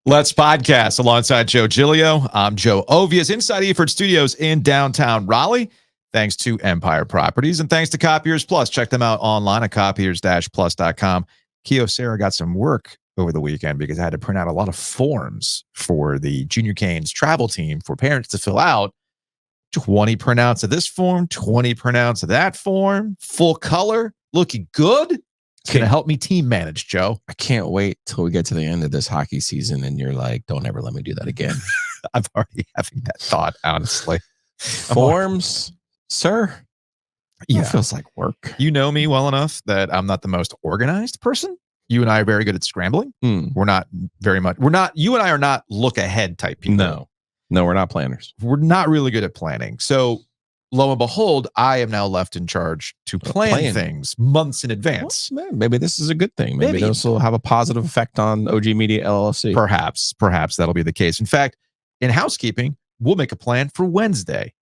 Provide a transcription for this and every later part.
Let's podcast alongside Joe Giglio. I'm Joe Ovies inside Eford Studios in downtown Raleigh. Thanks to Empire Properties and thanks to Copiers Plus. Check them out online at copiers-plus.com. Kyocera got some work over the weekend because I had to print out a lot of forms for the Junior Canes travel team for parents to fill out. 20 printouts of this form, 20 printouts of that form, full color, looking good. It's going to help me team manage, Joe. I can't wait till we get to the end of this hockey season and you're like, don't ever let me do that again. I'm already having that thought, honestly. Forms, sir? Yeah. It feels like work. You know me well enough that I'm not the most organized person. You and I are very good at scrambling. We're not very much. You and I are not look ahead type people. No, we're not planners. We're not really good at planning. So lo and behold, I am now left in charge to plan things months in advance. Well, maybe this is a good thing. Maybe this will have a positive effect on OG Media LLC. Perhaps that'll be the case. In fact, in housekeeping, we'll make a plan for Wednesday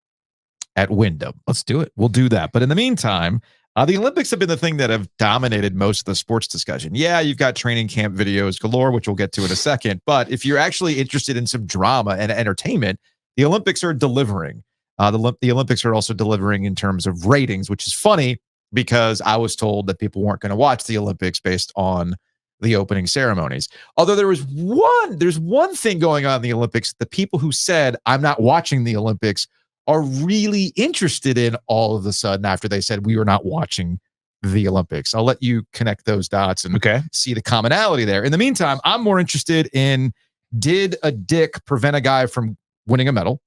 at Wyndham. Let's do it. We'll do that. But in the meantime, the Olympics have been the thing that have dominated most of the sports discussion. Yeah, you've got training camp videos galore, which we'll get to in a second. But if you're actually interested in some drama and entertainment, the Olympics are delivering. The Olympics are also delivering in terms of ratings, which is funny because I was told that people weren't going to watch the Olympics based on the opening ceremonies. Although there's one thing going on in the Olympics. The people who said, I'm not watching the Olympics are really interested in all of a sudden after they said we were not watching the Olympics. I'll let you connect those dots and see the commonality there. In the meantime, I'm more interested in, did a dick prevent a guy from winning a medal?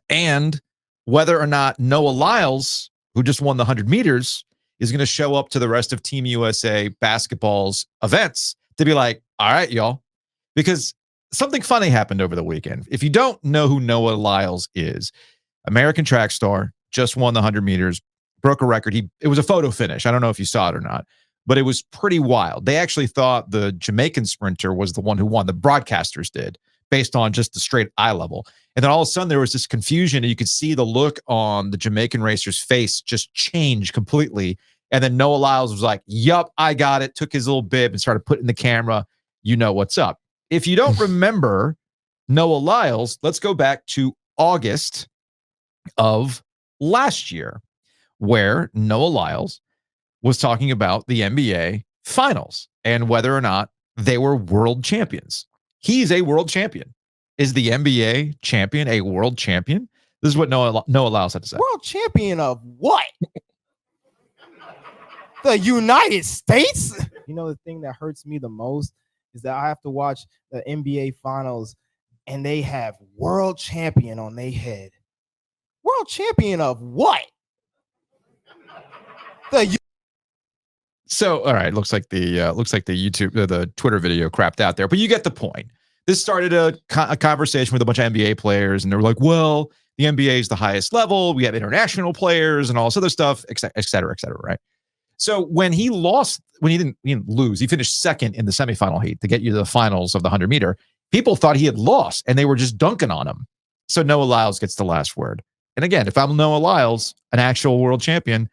And whether or not Noah Lyles, who just won the 100 meters, is going to show up to the rest of Team USA basketball's events to be like, all right, y'all. Because something funny happened over the weekend. If you don't know who Noah Lyles is, American track star, just won the 100 meters, broke a record. It was a photo finish. I don't know if you saw it or not, but it was pretty wild. They actually thought the Jamaican sprinter was the one who won. The broadcasters did, based on just the straight eye level. And then all of a sudden there was this confusion and you could see the look on the Jamaican racer's face just change completely. And then Noah Lyles was like, yup, I got it. Took his little bib and started putting the camera. You know what's up. If you don't remember Noah Lyles, let's go back to August of last year, where Noah Lyles was talking about the NBA finals and whether or not they were world champions. He's a world champion. Is the NBA champion a world champion? This is what Noah Lyles had to say. World champion of what? The United States? You know, the thing that hurts me the most is that I have to watch the NBA finals and they have world champion on their head. World champion of what? So, all right, looks like the YouTube, the Twitter video crapped out there, but you get the point. This started a conversation with a bunch of NBA players, and they were like, well, the NBA is the highest level. We have international players and all this other stuff, et cetera, right? So when he didn't lose, he finished second in the semifinal heat to get you to the finals of the 100 meter. People thought he had lost, and they were just dunking on him. So Noah Lyles gets the last word. And again, if I'm Noah Lyles, an actual world champion,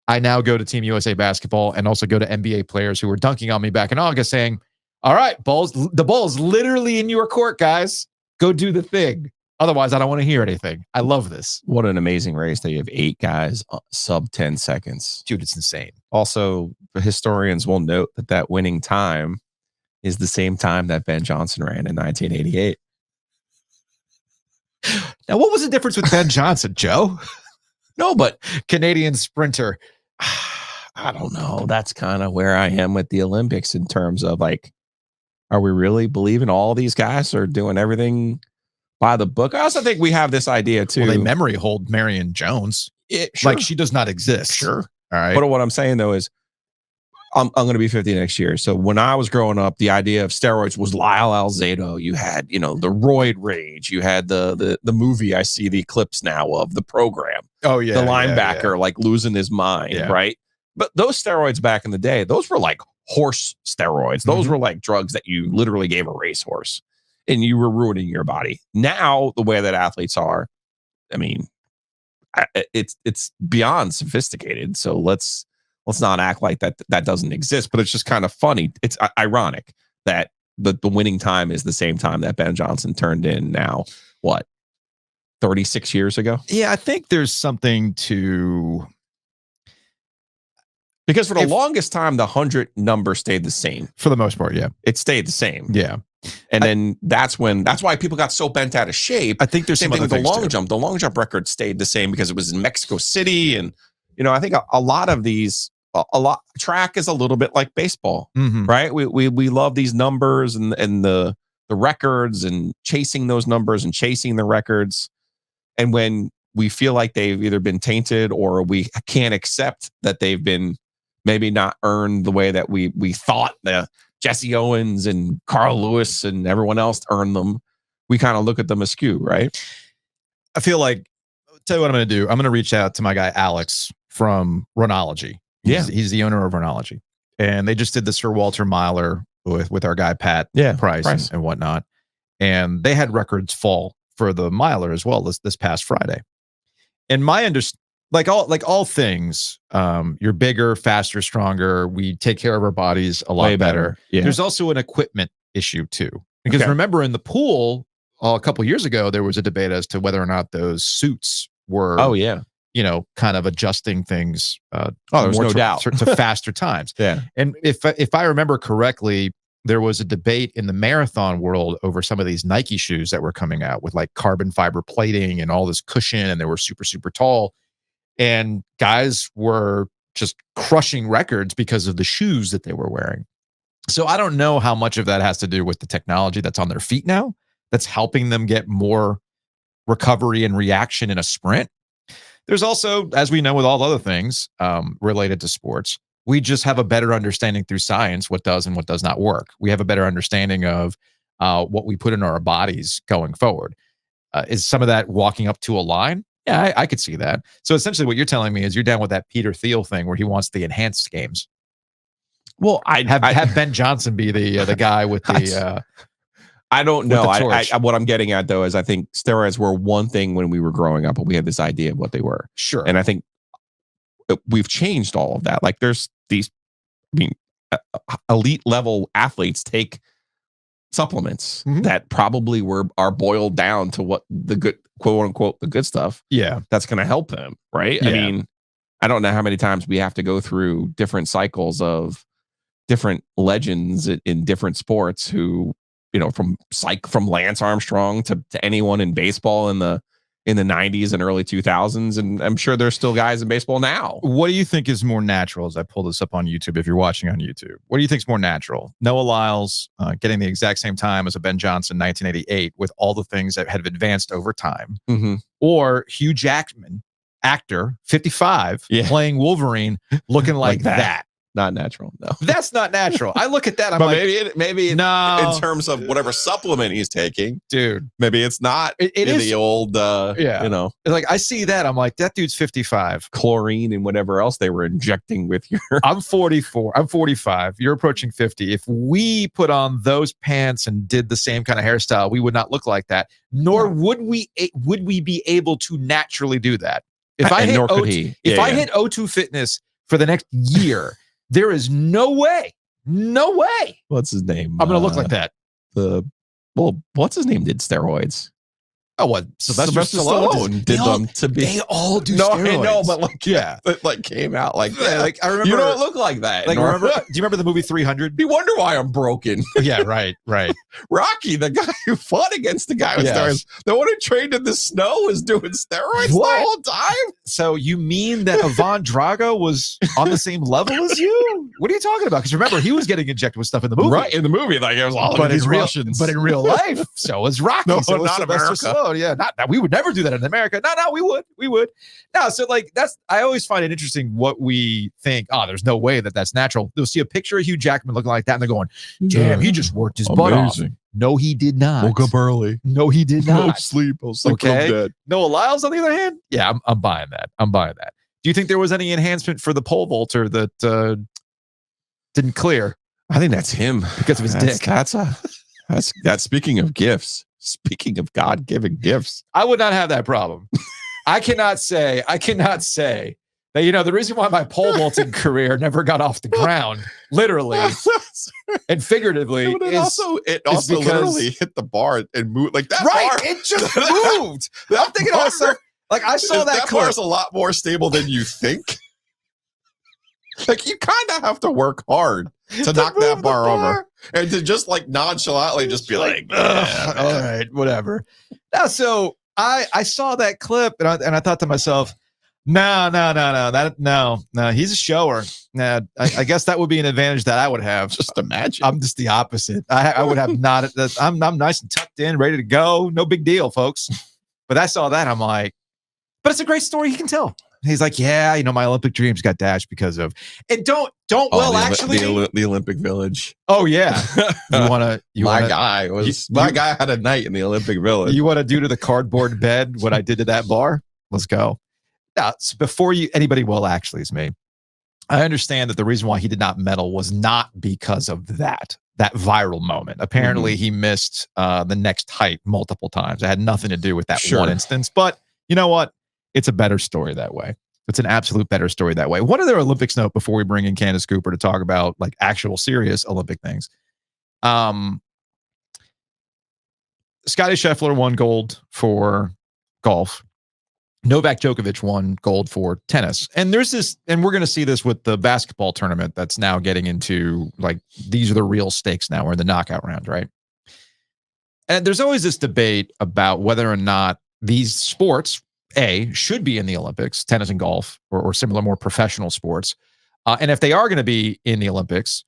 I now go to Team USA basketball and also go to NBA players who were dunking on me back in August saying, all right, the ball is literally in your court, guys. Go do the thing. Otherwise, I don't want to hear anything. I love this. What an amazing race that you have 8 guys sub 10 seconds. Dude, it's insane. Also, the historians will note that winning time is the same time that Ben Johnson ran in 1988. Now, what was the difference with Ben Johnson, Joe? No, but Canadian sprinter. I don't know. That's kind of where I am with the Olympics in terms of like, are we really believing all these guys are doing everything by the book? I also think we have this idea too. Well, they memory hold Marion Jones. Sure. Like she does not exist. Sure. All right. But what I'm saying though is I'm going to be 50 next year. So when I was growing up, the idea of steroids was Lyle Alzado. You had, the roid rage. You had the movie I see the clips now of The Program. Oh yeah. The linebacker like losing his mind, right? But those steroids back in the day, those were like horse steroids. Those were like drugs that you literally gave a racehorse and you were ruining your body. Now, the way that athletes are, I mean, it's beyond sophisticated. So let's not act like that doesn't exist. But it's just kind of funny. It's ironic that the winning time is the same time that Ben Johnson turned in now, what, 36 years ago? Yeah, I think there's something to... Because for the longest time, the 100 number stayed the same. For the most part, yeah. It stayed the same. Yeah. And then that's why people got so bent out of shape. I think there's same some thing with the long too. jump. The long jump record stayed the same because it was in Mexico City. And, I think a lot of these, track is a little bit like baseball, right? We love these numbers and the records and chasing those numbers and chasing the records. And when we feel like they've either been tainted or we can't accept that they've been maybe not earned the way that we thought the Jesse Owens and Carl Lewis and everyone else earned them, we kind of look at them askew, right? I feel like, tell you what I'm going to do. I'm going to reach out to my guy, Alex from Runology. He's the owner of Runology. And they just did the Sir Walter Miler with our guy, Pat Price. And whatnot. And they had records fall for the miler as well this past Friday. And my understanding, like all things, you're bigger, faster, stronger. We take care of our bodies a lot Way better. Yeah. There's also an equipment issue too, because remember in the pool a couple years ago, there was a debate as to whether or not those suits were, kind of adjusting things. There's no doubt to faster times. Yeah. And if I remember correctly, there was a debate in the marathon world over some of these Nike shoes that were coming out with like carbon fiber plating and all this cushion, and they were super, super tall. And guys were just crushing records because of the shoes that they were wearing. So I don't know how much of that has to do with the technology that's on their feet now, that's helping them get more recovery and reaction in a sprint. There's also, as we know with all other things related to sports, we just have a better understanding through science what does and what does not work. We have a better understanding of what we put in our bodies going forward. Is some of that walking up to a line? Yeah, I could see that. So essentially what you're telling me is you're down with that Peter Thiel thing where he wants the enhanced games. Well, I have Ben Johnson be the guy with the... I don't know. What I'm getting at, though, is I think steroids were one thing when we were growing up, but we had this idea of what they were. Sure. And I think we've changed all of that. Like there's these, elite level athletes take supplements that probably are boiled down to what the good, quote unquote, the good stuff. Yeah. That's going to help them. Right. Yeah. I mean, I don't know how many times we have to go through different cycles of different legends in different sports who, from Lance Armstrong to anyone in baseball in the 90s and early 2000s. And I'm sure there's still guys in baseball now. What do you think is more natural as I pull this up on YouTube, if you're watching on YouTube? What do you think is more natural? Noah Lyles getting the exact same time as a Ben Johnson 1988 with all the things that have advanced over time, or Hugh Jackman, actor, 55, playing Wolverine, looking like that? Not natural. No, that's not natural. I look at that. I'm but like, maybe no. In terms of whatever supplement he's taking, dude, maybe it's not. It is the old, like I see that. I'm like, that dude's 55. Chlorine and whatever else they were injecting with your. I'm 44. I'm 45. You're approaching 50. If we put on those pants and did the same kind of hairstyle, we would not look like that. Nor would we be able to naturally do that. If I hit O2 Fitness for the next year. There is no way. What's his name? I'm going to look like that. What's his name did steroids? Oh, what? Sylvester Stallone did them to be. They all do steroids. I know, but it came out like that. Like I remember. You don't look like that. Like remember? Do you remember the movie 300? You wonder why I'm broken. Yeah, right. Rocky, the guy who fought against the guy with steroids, the one who trained in the snow was doing steroids the whole time. So you mean that Ivan Drago was on the same level as you? What are you talking about? Because remember, he was getting injected with stuff in the movie. Right, in the movie, like it was all of these Russians. But in real life, so was Rocky. No, so was not America. Stallone. Yeah, not we would never do that in America. No, we would. No, so like I always find it interesting what we think. Oh, there's no way that's natural. They'll see a picture of Hugh Jackman looking like that, and they're going, "Damn, he just worked his butt off." No, he did not. Woke up early. No, he did not. No sleep. I was like, I'm dead. Noah Lyles, on the other hand, yeah, I'm buying that. Do you think there was any enhancement for the pole vaulter that didn't clear? I think that's him because of his dick. That's speaking of gifts. Speaking of God-given gifts, I would not have that problem. I cannot say But, the reason why my pole vaulting career never got off the ground, literally and figuratively, it also literally hit the bar and moved like that. Right, bar, it just moved. I'm thinking to myself, like I saw that clip. Bar is a lot more stable than you think. Like you kind of have to work hard to knock that bar over, and to just like nonchalantly just be like, all right, whatever. Now, so I saw that clip and I thought to myself, no, he's a shower. Nah, I guess that would be an advantage that I would have. Just imagine. I'm just the opposite. I would have not. I'm nice and tucked in, ready to go. No big deal, folks. But I saw that. I'm like, but it's a great story he can tell. He's like, yeah, my Olympic dreams got dashed because of, and don't the Olympic Village. Oh yeah, my guy had a night in the Olympic Village. You want to do to the cardboard bed what I did to that bar? Let's go. Now, so before anybody will actually is me. I understand that the reason why he did not medal was not because of that viral moment. Apparently, he missed the next height multiple times. It had nothing to do with that one instance. But you know what? It's a better story that way. It's an absolute better story that way. One other Olympics note before we bring in Candace Cooper to talk about like actual serious Olympic things. Scottie Scheffler won gold for golf. Novak Djokovic won gold for tennis. And there's this, and we're going to see this with the basketball tournament that's now getting into like, these are the real stakes now. We're in the knockout round, right? And there's always this debate about whether or not these sports, should be in the Olympics, tennis and golf, or similar more professional sports. And if they are going to be in the Olympics,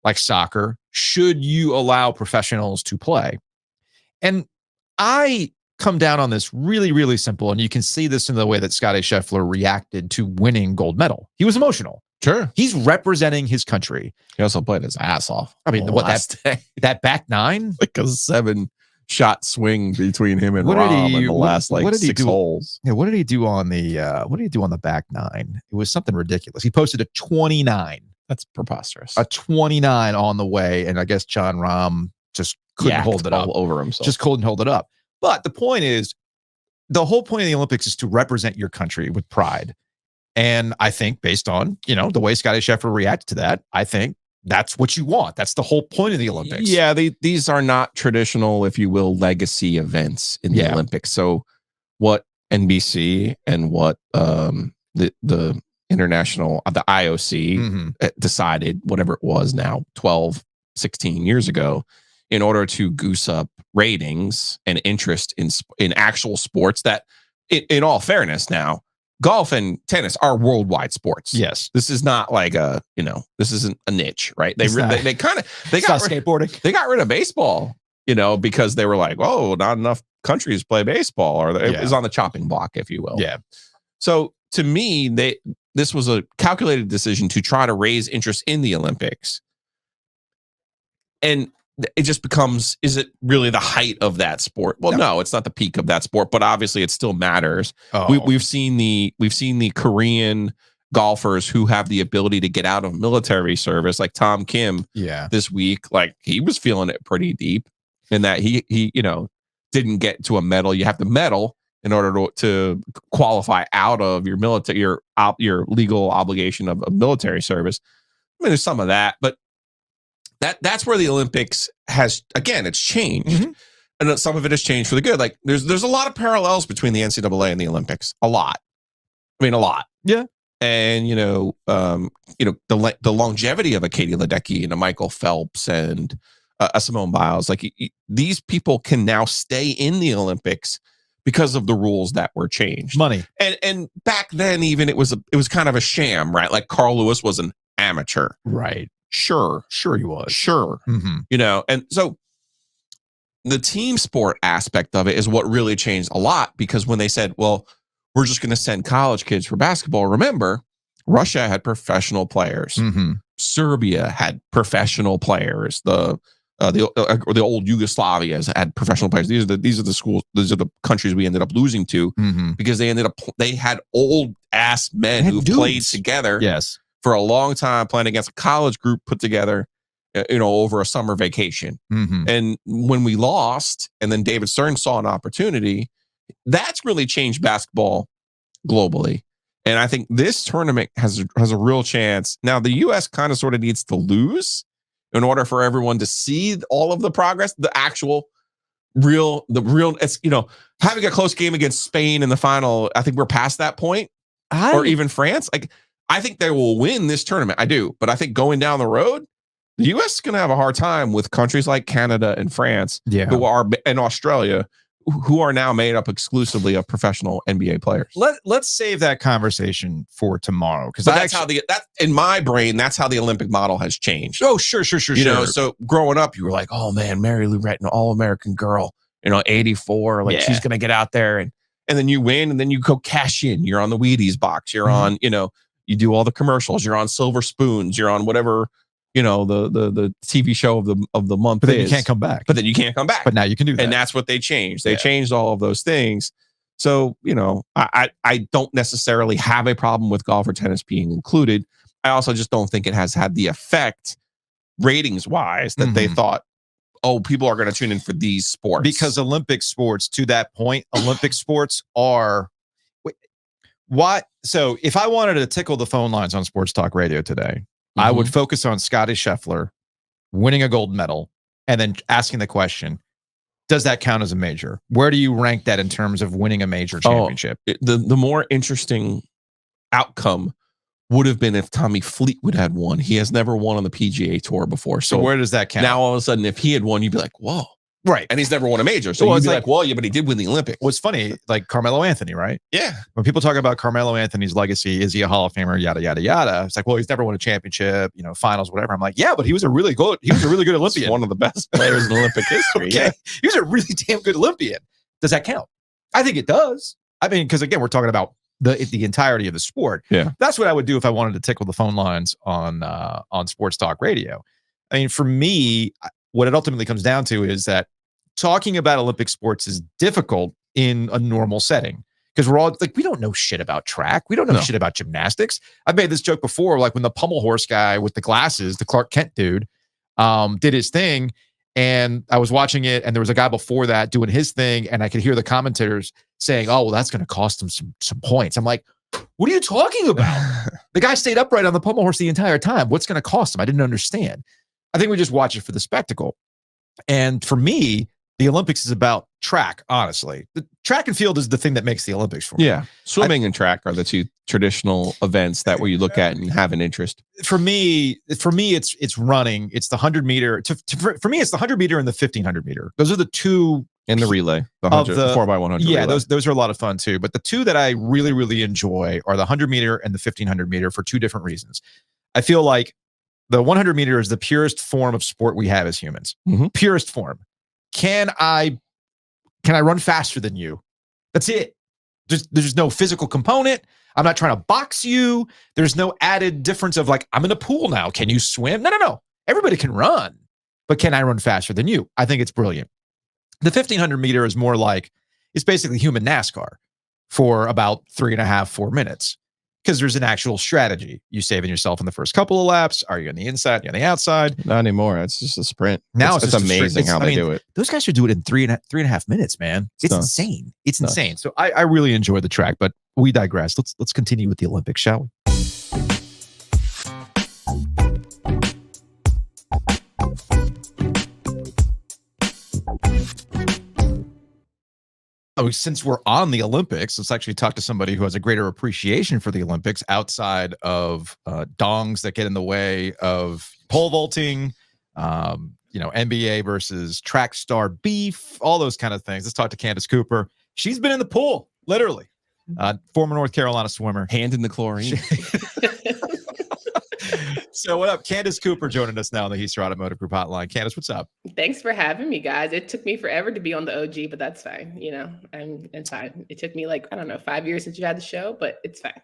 like soccer, should you allow professionals to play? And I come down on this really, really simple. And you can see this in the way that Scottie Scheffler reacted to winning gold medal. He was emotional. Sure. He's representing his country. He also played his ass off. I mean, that back nine? Like a 7-shot swing between him and Rahm in the last 6 holes. Yeah, what did he do on the back nine? It was something ridiculous. He posted a 29. That's preposterous. A 29 on the way, and I guess John Rahm just couldn't hold it up over himself. Just couldn't hold it up. But the point is, the whole point of the Olympics is to represent your country with pride. And I think based on, the way Scottie Scheffler reacted to that, I think that's what you want. That's the whole point of the Olympics. Yeah, these are not traditional, if you will, legacy events in the Olympics. So what NBC and what the international, the IOC decided, whatever it was now, 12, 16 years ago, in order to goose up ratings and interest in actual sports that, in all fairness now, golf and tennis are worldwide sports. Yes. This is not like this isn't a niche, right? They got skateboarding. They got rid of baseball, because they were like, oh, not enough countries play baseball, or it was on the chopping block, if you will. Yeah. So to me, this was a calculated decision to try to raise interest in the Olympics. And it just becomes, is it really the height of that sport? Well, no, it's not the peak of that sport, but obviously it still matters. Oh. We've seen the Korean golfers who have the ability to get out of military service, like Tom Kim this week. Like he was feeling it pretty deep in that he didn't get to a medal. You have to medal in order to qualify out of your military, your legal obligation of military service. I mean, there's some of that, but that's where the Olympics has, again, it's changed. And some of it has changed for the good. Like there's a lot of parallels between the NCAA and the Olympics. A lot. I mean, a lot. Yeah. And, the longevity of a Katie Ledecky and a Michael Phelps and a Simone Biles, like these people can now stay in the Olympics because of the rules that were changed. Money. And back then, even it was kind of a sham, right? Like Carl Lewis was an amateur. Right. Sure he was. Sure. And so the team sport aspect of it is what really changed a lot, because when they said, well, we're just going to send college kids for basketball. Remember, Russia had professional players. Serbia had professional players. The old Yugoslavias had professional players. These are the schools. These are the countries we ended up losing to because they had old ass men who played together. Yes. For a long time, playing against a college group put together, over a summer vacation. And when we lost, and then David Stern saw an opportunity, that's really changed basketball globally. And I think this tournament has a real chance. Now, the U.S. kind of sort of needs to lose in order for everyone to see all of the progress, the real, it's, having a close game against Spain in the final. I think we're past that point, or even France. Like, I think they will win this tournament. I do. But I think going down the road, the U.S. is going to have a hard time with countries like Canada and France, and Australia, who are now made up exclusively of professional NBA players. Let's save that conversation for tomorrow, because that's how in my brain, that's how the Olympic model has changed. Oh, sure. So growing up, you were like, oh man, Mary Lou Retton, All-American girl, 84, she's gonna get out there, and then you win, and then you go cash in. You're on the Wheaties box. You're on, you do all the commercials. You're on Silver Spoons. You're on whatever. The TV show of the month. But then you can't come back. But now you can do that. And that's what they changed. They changed all of those things. So, I don't necessarily have a problem with golf or tennis being included. I also just don't think it has had the effect ratings wise that they thought, people are going to tune in for these sports. Because Olympic sports, to that point, Olympic sports are what? So if I wanted to tickle the phone lines on Sports Talk Radio today, I would focus on Scotty Scheffler winning a gold medal and then asking the question, does that count as a major? Where do you rank that in terms of winning a major championship? The more interesting outcome would have been if Tommy Fleetwood had won. He has never won on the PGA Tour before. So where does that count? Now, all of a sudden, if he had won, you'd be like, whoa. Right. And he's never won a major. So you'd be like, well, yeah, but he did win the Olympics. What's funny, like Carmelo Anthony, right? Yeah. When people talk about Carmelo Anthony's legacy, is he a Hall of Famer, yada, yada, yada. It's like, well, he's never won a championship, finals, whatever. I'm like, yeah, but he was a really good Olympian. One of the best players in Olympic history. Okay. Yeah. He was a really damn good Olympian. Does that count? I think it does. I mean, because again, we're talking about the entirety of the sport. Yeah. That's what I would do if I wanted to tickle the phone lines on Sports Talk Radio. I mean, for me, what it ultimately comes down to is that talking about Olympic sports is difficult in a normal setting, because we're all like, we don't know shit about track. We don't know shit about gymnastics. I've made this joke before, like when the pommel horse guy with the glasses, the Clark Kent dude, did his thing, and I was watching it, and there was a guy before that doing his thing, and I could hear the commentators saying, oh, well, that's going to cost him some points. I'm like, what are you talking about? The guy stayed upright on the pommel horse the entire time. What's going to cost him? I didn't understand. I think we just watch it for the spectacle. And for me, the Olympics is about track, honestly. The track and field is the thing that makes the Olympics for me. Yeah. Swimming and track are the two traditional events that where you look at and have an interest. For me, it's running. It's the 100 meter. For me, it's the 100 meter and the 1500 meter. Those are the two. And the relay, the 4x100. Yeah, relay. those are a lot of fun too. But the two that I really, really enjoy are the 100 meter and the 1500 meter for two different reasons. I feel like the 100 meter is the purest form of sport we have as humans. Purest form. Can I run faster than you? That's it. There's no physical component. I'm not trying to box you. There's no added difference of like, I'm in a pool now. Can you swim? No. Everybody can run, but can I run faster than you? I think it's brilliant. The 1500 meter is more like, it's basically human NASCAR for about 3.5, 4 minutes. Because there's an actual strategy. You saving yourself in the first couple of laps. Are you on the inside? You on the outside? Not anymore. It's just a sprint. Now it's amazing how they do it. Those guys should do it in 3.5 minutes, man. It's insane. It's insane. So I really enjoy the track, but we digress. Let's continue with the Olympics, shall we? Since we're on the Olympics, let's actually talk to somebody who has a greater appreciation for the Olympics outside of dongs that get in the way of pole vaulting, NBA versus track star beef, all those kind of things. Let's talk to Candace Cooper. She's been in the pool, literally. Former North Carolina swimmer. Hand in the chlorine. So what up? Candace Cooper joining us now on the Heister Automotive Group hotline. Candace, what's up? Thanks for having me, guys. It took me forever to be on the OG, but that's fine. It's fine. It took me 5 years since you had the show, but it's fine.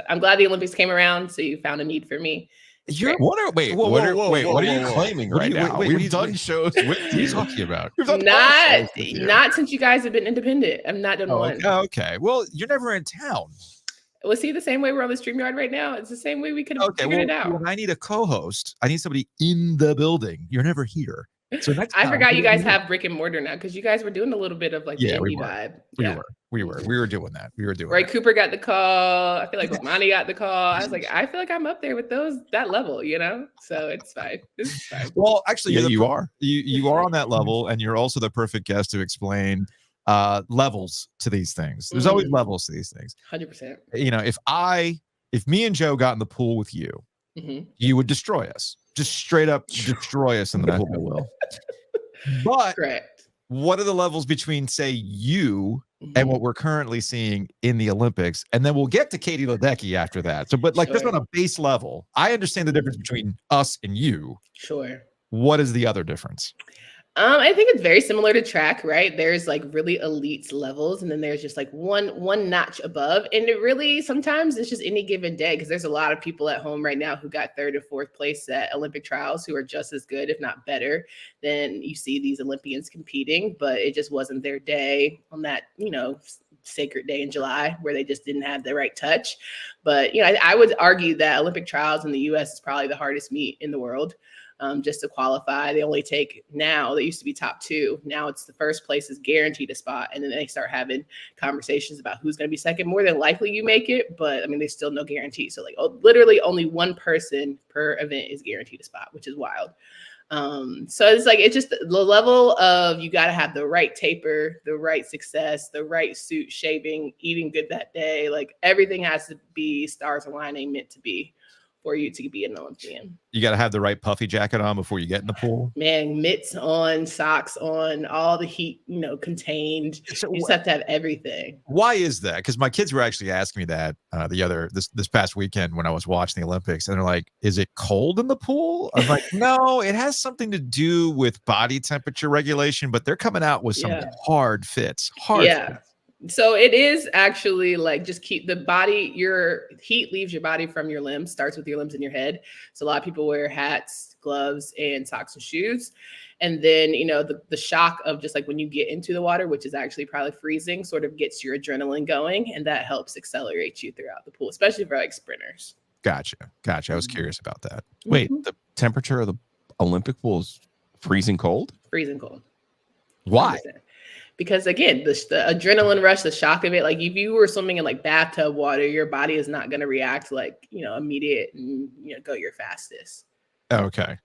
I'm glad the Olympics came around, so you found a need for me. What are you claiming right now? We've done shows. What are you talking about? Not since you guys have been independent. I'm not done one. Okay. Well, you're never in town. Was he the same way we're on the StreamYard right now? It's the same way we could have figured it out. When I need a co-host, I need somebody in the building. You're never here. So next I time, forgot you guys have brick and mortar now because you guys were doing a little bit of like the indie vibe. We were doing that. Roy Cooper got the call. I feel like Monty got the call. I was like, I feel like I'm up there with that level, So it's fine. It's fine. Well, actually, you are. You are on that level, and you're also the perfect guest to explain levels to these things. There's always levels to these things. 100%. If me and Joe got in the pool with you, you would destroy us. Just straight up destroy us in the pool. But correct. What are the levels between, say, you and what we're currently seeing in the Olympics? And then we'll get to Katie Ledecky after that. So, but like just on a base level, I understand the difference between us and you. Sure. What is the other difference? I think it's very similar to track, right? There's like really elite levels, and then there's just like one notch above. And it really sometimes it's just any given day, because there's a lot of people at home right now who got 3rd or 4th place at Olympic trials who are just as good, if not better, than you see these Olympians competing. But it just wasn't their day on that, sacred day in July where they just didn't have the right touch. But I would argue that Olympic trials in the US is probably the hardest meet in the world. Just to qualify, they only take now, they used to be top 2. Now it's the first place is guaranteed a spot. And then they start having conversations about who's going to be second. More than likely you make it, but I mean, there's still no guarantee. So literally only one person per event is guaranteed a spot, which is wild. So it's just the level of, you got to have the right taper, the right success, the right suit, shaving, eating good that day. Like everything has to be stars aligning, meant to be for you to be an Olympian. You got to have the right puffy jacket on before you get in the pool. Man, mitts on, socks on, all the heat, contained. So you just have to have everything. Why is that? Because my kids were actually asking me that this past weekend when I was watching the Olympics, and they're like, "Is it cold in the pool?" I'm like, "No, it has something to do with body temperature regulation, but they're coming out with some hard fits." Fits. So it is actually like, just keep the body, your heat leaves your body from your limbs, starts with your limbs and your head. So a lot of people wear hats, gloves, and socks and shoes. And then, the shock of just like when you get into the water, which is actually probably freezing, sort of gets your adrenaline going. And that helps accelerate you throughout the pool, especially for like sprinters. Gotcha. I was curious about that. Wait, the temperature of the Olympic pool is freezing cold? Freezing cold. Why? 100%. Because again, the adrenaline rush, the shock of it, like if you were swimming in like bathtub water, your body is not going to react like, immediate and, go your fastest. Okay.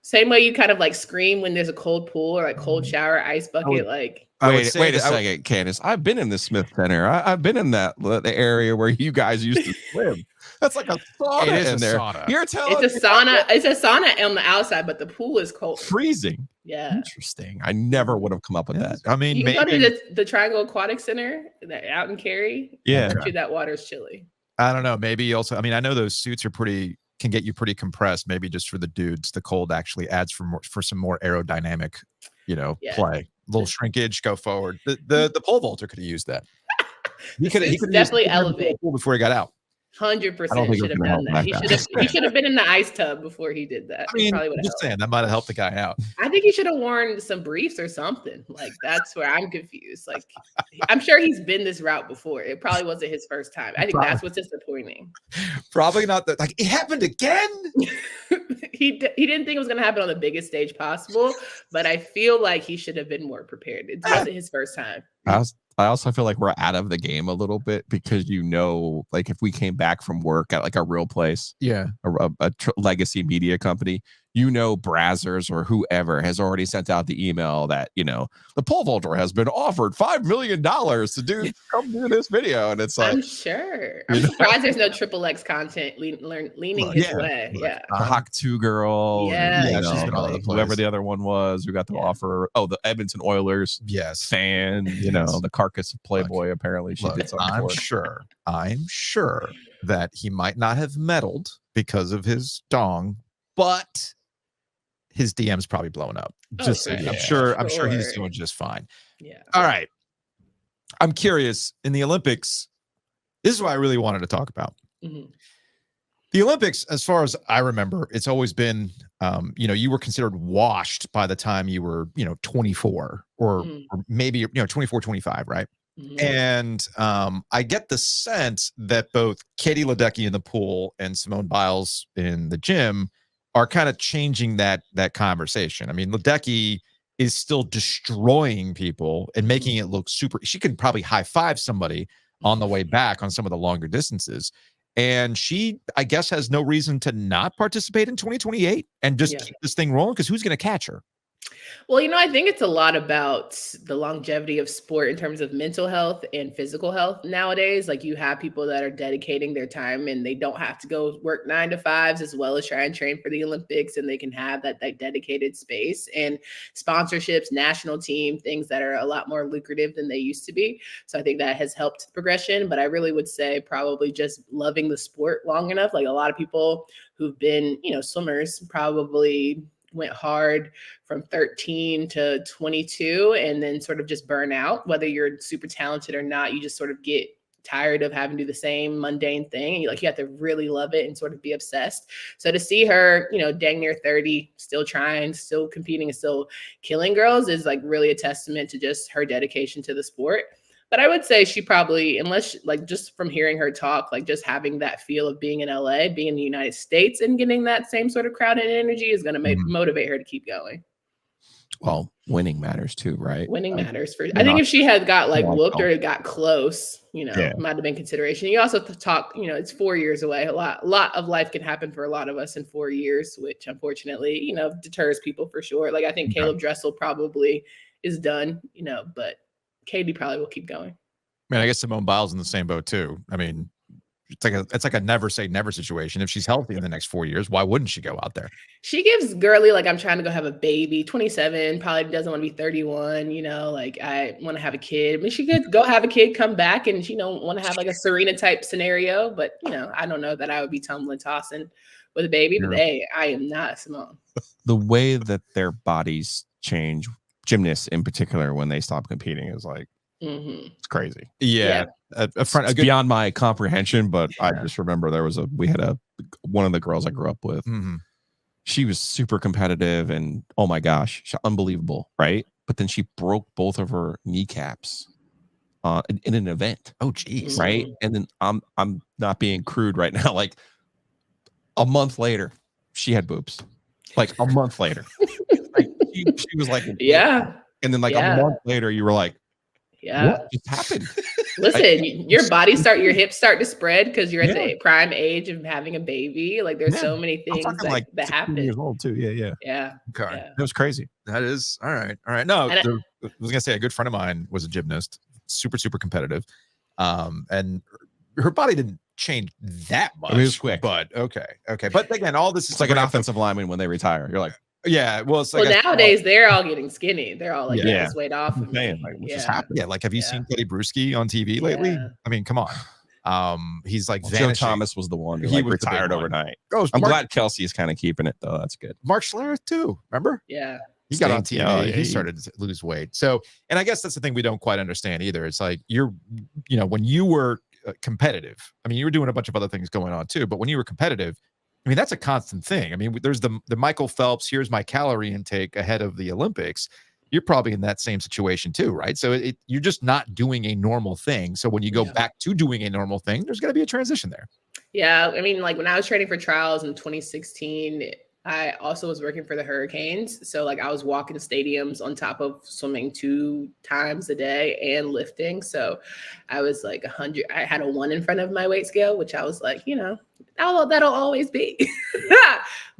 Same way you kind of like scream when there's a cold pool or like cold shower, ice bucket. Wait a second, Candace. I've been in the Smith Center. I've been in the area where you guys used to swim. That's like a sauna in there. You're telling it's a sauna. It's a sauna on the outside, but the pool is cold, freezing. Yeah, interesting. I never would have come up with that. I mean, you can go to the Triangle Aquatic Center out in Cary. Yeah, that water is chilly. I don't know. Maybe also. I mean, I know those suits can get you pretty compressed. Maybe just for the dudes, the cold actually adds for some more aerodynamic, play. A little shrinkage, go forward. The pole vaulter could have used that. He could definitely elevate before he got out. 100% should have done that. He should have been in the ice tub before he did that. I mean, I'm just saying that might have helped the guy out. I think he should have worn some briefs or something. Like that's where I'm confused. Like I'm sure he's been this route before. It probably wasn't his first time. I think that's what's disappointing. Probably not that. Like it happened again. He didn't think it was going to happen on the biggest stage possible, but I feel like he should have been more prepared. It wasn't his first time. I also feel like we're out of the game a little bit because like if we came back from work at like a real place, a legacy media company, Brazzers or whoever has already sent out the email that the pole vaulter has been offered $5 million to come do this video, and it's like I'm sure. I'm surprised there's no XXX content leaning his way. Yeah, the Hawk 2 girl, whoever the other one was who got the offer. Oh, the Edmonton Oilers, fan, the carcass of Playboy. Apparently, she did something. I'm sure that he might not have meddled because of his dong, but his DM's probably blowing up. Just saying. I'm sure he's doing just fine. Yeah. All right. I'm curious, in the Olympics, this is what I really wanted to talk about. Mm-hmm. The Olympics, as far as I remember, it's always been, you were considered washed by the time you were, 24 or maybe, 24, 25, right? Mm-hmm. And I get the sense that both Katie Ledecky in the pool and Simone Biles in the gym are kind of changing that conversation. I mean, Ledecky is still destroying people and making it look super. She could probably high five somebody on the way back on some of the longer distances. And she, I guess, has no reason to not participate in 2028 and just keep this thing rolling, because who's going to catch her? Well, I think it's a lot about the longevity of sport in terms of mental health and physical health nowadays. Like, you have people that are dedicating their time and they don't have to go work 9 to 5s as well as try and train for the Olympics, and they can have that dedicated space and sponsorships, national team, things that are a lot more lucrative than they used to be. So I think that has helped the progression, but I really would say probably just loving the sport long enough. Like, a lot of people who've been, swimmers probably went hard from 13 to 22 and then sort of just burn out. Whether you're super talented or not, you just sort of get tired of having to do the same mundane thing. And you have to really love it and sort of be obsessed. So to see her, dang near 30, still trying, still competing, and still killing girls is like really a testament to just her dedication to the sport. But I would say she probably, unless just from hearing her talk, just having that feel of being in LA, being in the United States and getting that same sort of crowd and energy is going to motivate her to keep going. Well, winning matters too, right? Winning matters. I think if she had got whooped or got close, might have been consideration. You also talk, it's 4 years away. A lot of life can happen for a lot of us in 4 years, which unfortunately, deters people for sure. I think Caleb Dressel probably is done, but Katie probably will keep going. Man, I guess Simone Biles in the same boat too. I mean, it's like a never say never situation. If she's healthy in the next 4 years, why wouldn't she go out there? She gives girly, I'm trying to go have a baby, 27, probably doesn't want to be 31, I want to have a kid. I mean, she could go have a kid, come back, and she don't want to have a Serena type scenario. But, I don't know that I would be tumbling, tossing with a baby. But hey, I am not Simone. The way that their bodies change, gymnasts in particular, when they stop competing is it's crazy. Yeah. It's beyond my comprehension, but I just remember we had one of the girls I grew up with. She was super competitive and oh my gosh, unbelievable, right? But then she broke both of her kneecaps in an event. Oh geez. Right? And then I'm not being crude right now. A month later, she had boobs. A month later. She was yeah. And then a month later, you were like, yeah, what just happened? Listen, your hips start to spread because you're at the prime age of having a baby. There's so many things that happen. Years old too. Yeah. Okay. Yeah. It was crazy. That is all right. No, I was gonna say a good friend of mine was a gymnast, super competitive, and her body didn't change that much. I mean, it was quick, but okay. But again, all this is like an offensive lineman when they retire. You're like. Yeah, well, it's nowadays they're all getting skinny. They're all this weight off. Just happened. Yeah, have you seen Teddy Bruschi on TV lately? I mean, come on. He's Joe Thomas was the one who retired overnight. I'm glad Kelsey's kind of keeping it though. That's good. Mark Schlereth too. Remember? Yeah. He got on TV. He started to lose weight. So, and I guess that's the thing we don't quite understand either. It's when you were competitive. I mean, you were doing a bunch of other things going on too, but when you were competitive. I mean, that's a constant thing. I mean, there's the Michael Phelps, here's my calorie intake ahead of the Olympics. You're probably in that same situation too, right? So you're just not doing a normal thing. So when you go back to doing a normal thing, there's going to be a transition there. Yeah. I mean, when I was training for trials in 2016, I also was working for the Hurricanes. So I was walking stadiums on top of swimming 2 times a day and lifting. So I was 100. I had a 1 in front of my weight scale, which I was that'll always be.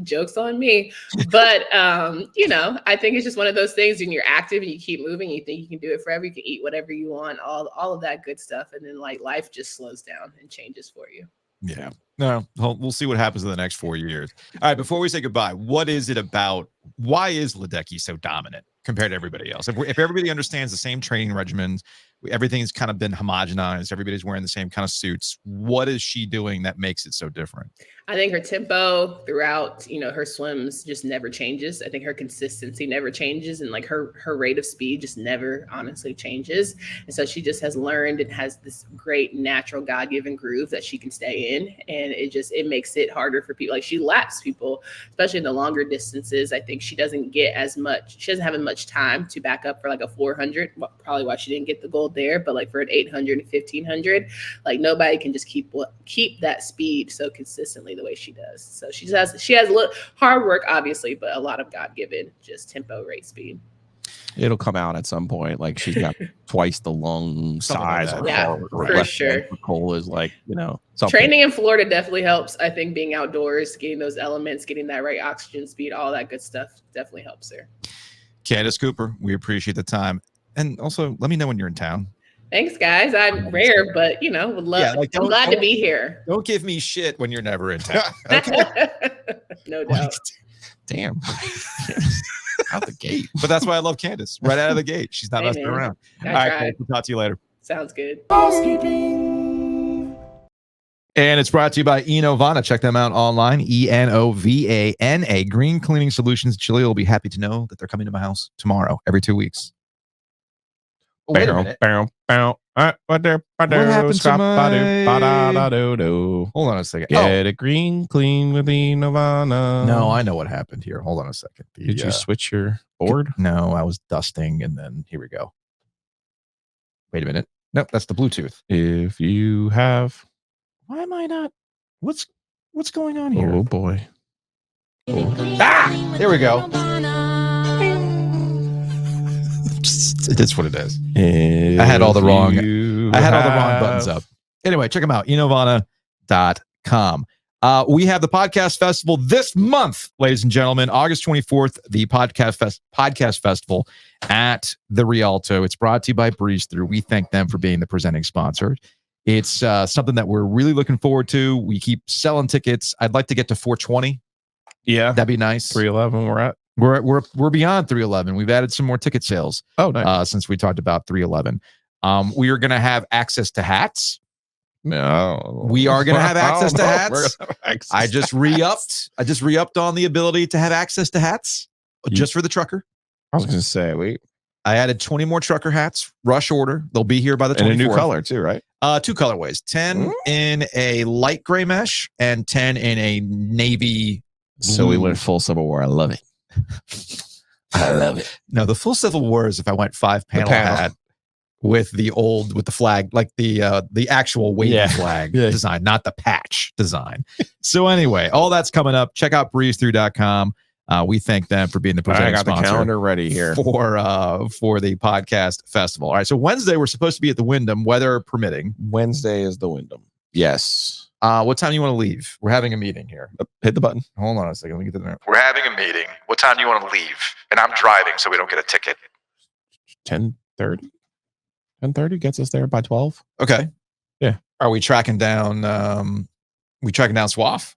Joke's on me. But, I think it's just one of those things when you're active and you keep moving, you think you can do it forever. You can eat whatever you want, all of that good stuff. And then life just slows down and changes for you. Yeah. No, we'll see what happens in the next 4 years. All right. Before we say goodbye, what is it about? Why is Ledecky so dominant compared to everybody else? If everybody understands the same training regimens, everything's kind of been homogenized, everybody's wearing the same kind of suits. What is she doing that makes it so different? I think her tempo throughout, her swims just never changes. I think her consistency never changes. And her rate of speed just never honestly changes. And so she just has learned and has this great natural God-given groove that she can stay in. And it makes it harder for people. She laps people, especially in the longer distances. I think she doesn't have as much time to back up for a 400, probably why she didn't get the gold hold there. But like for an 800 and 1500, like nobody can just keep that speed so consistently the way she does. So she has a little hard work, obviously, but a lot of God-given just tempo, rate, speed. It'll come out at some point. Like she's got twice the lung size. Like Or yeah, for sure. Cole is like, something. Training in Florida definitely helps. I think being outdoors, getting those elements, getting that right oxygen speed, all that good stuff definitely helps her. Candace Cooper, we appreciate the time. And also, let me know when you're in town. Thanks, guys. I'm rare, but would love. Yeah, I'm glad to be here. Don't give me shit when you're never in town. Okay? No doubt. Damn. Out the gate. But that's why I love Candace. Right out of the gate. She's not messing around. All right, we'll talk to you later. Sounds good. Housekeeping. And it's brought to you by Enovana. Check them out online. Enovana. Green Cleaning Solutions. Julia will be happy to know that they're coming to my house tomorrow, every 2 weeks. Wait a minute. What happened to Hold on a second. Get it green, clean with Enovana. No, I know what happened here. Hold on a second. Did you switch your board? No, I was dusting, and then here we go. Wait a minute. Nope, that's the Bluetooth. If you have... Why am I not? What's going on here? Oh, boy. Ah! There we go. It's what it is. I had all the wrong buttons up. Anyway, check them out. Enovana.com. We have the podcast festival this month, ladies and gentlemen, August 24th, the podcast festival at the Rialto. It's brought to you by Breeze Through. We thank them for being the presenting sponsor. It's something that we're really looking forward to. We keep selling tickets. I'd like to get to 420. Yeah, that'd be nice. 311 we're at. We're beyond 311. We've added some more ticket sales. Oh, nice. Since we talked about 311. We are going to have access to hats. No, we are going to have access to hats. I just re-upped on the ability to have access to hats just for the trucker. I was going to say, wait. I added 20 more trucker hats, rush order. They'll be here by the 24th. And a new color too, right? 2 colorways, 10 in a light gray mesh and 10 in a navy. So we went full Civil War. I love it. I love it. No, the full Civil War is if I went 5-panel hat with the flag, like the actual wavy flag design, not the patch design. So anyway, all that's coming up. Check out breezethrough.com. We thank them for being the presenting sponsor. I got the calendar ready here for the podcast festival. All right, so Wednesday we're supposed to be at the Wyndham, weather permitting. Wednesday is the Wyndham. Yes. What time do you want to leave? We're having a meeting here. Hit the button. Hold on a second. Let me get to the We're having a meeting. What time do you want to leave? And I'm driving, so we don't get a ticket. 10:30. 10:30 gets us there by 12. Okay. Yeah. Are we tracking down? Swaff?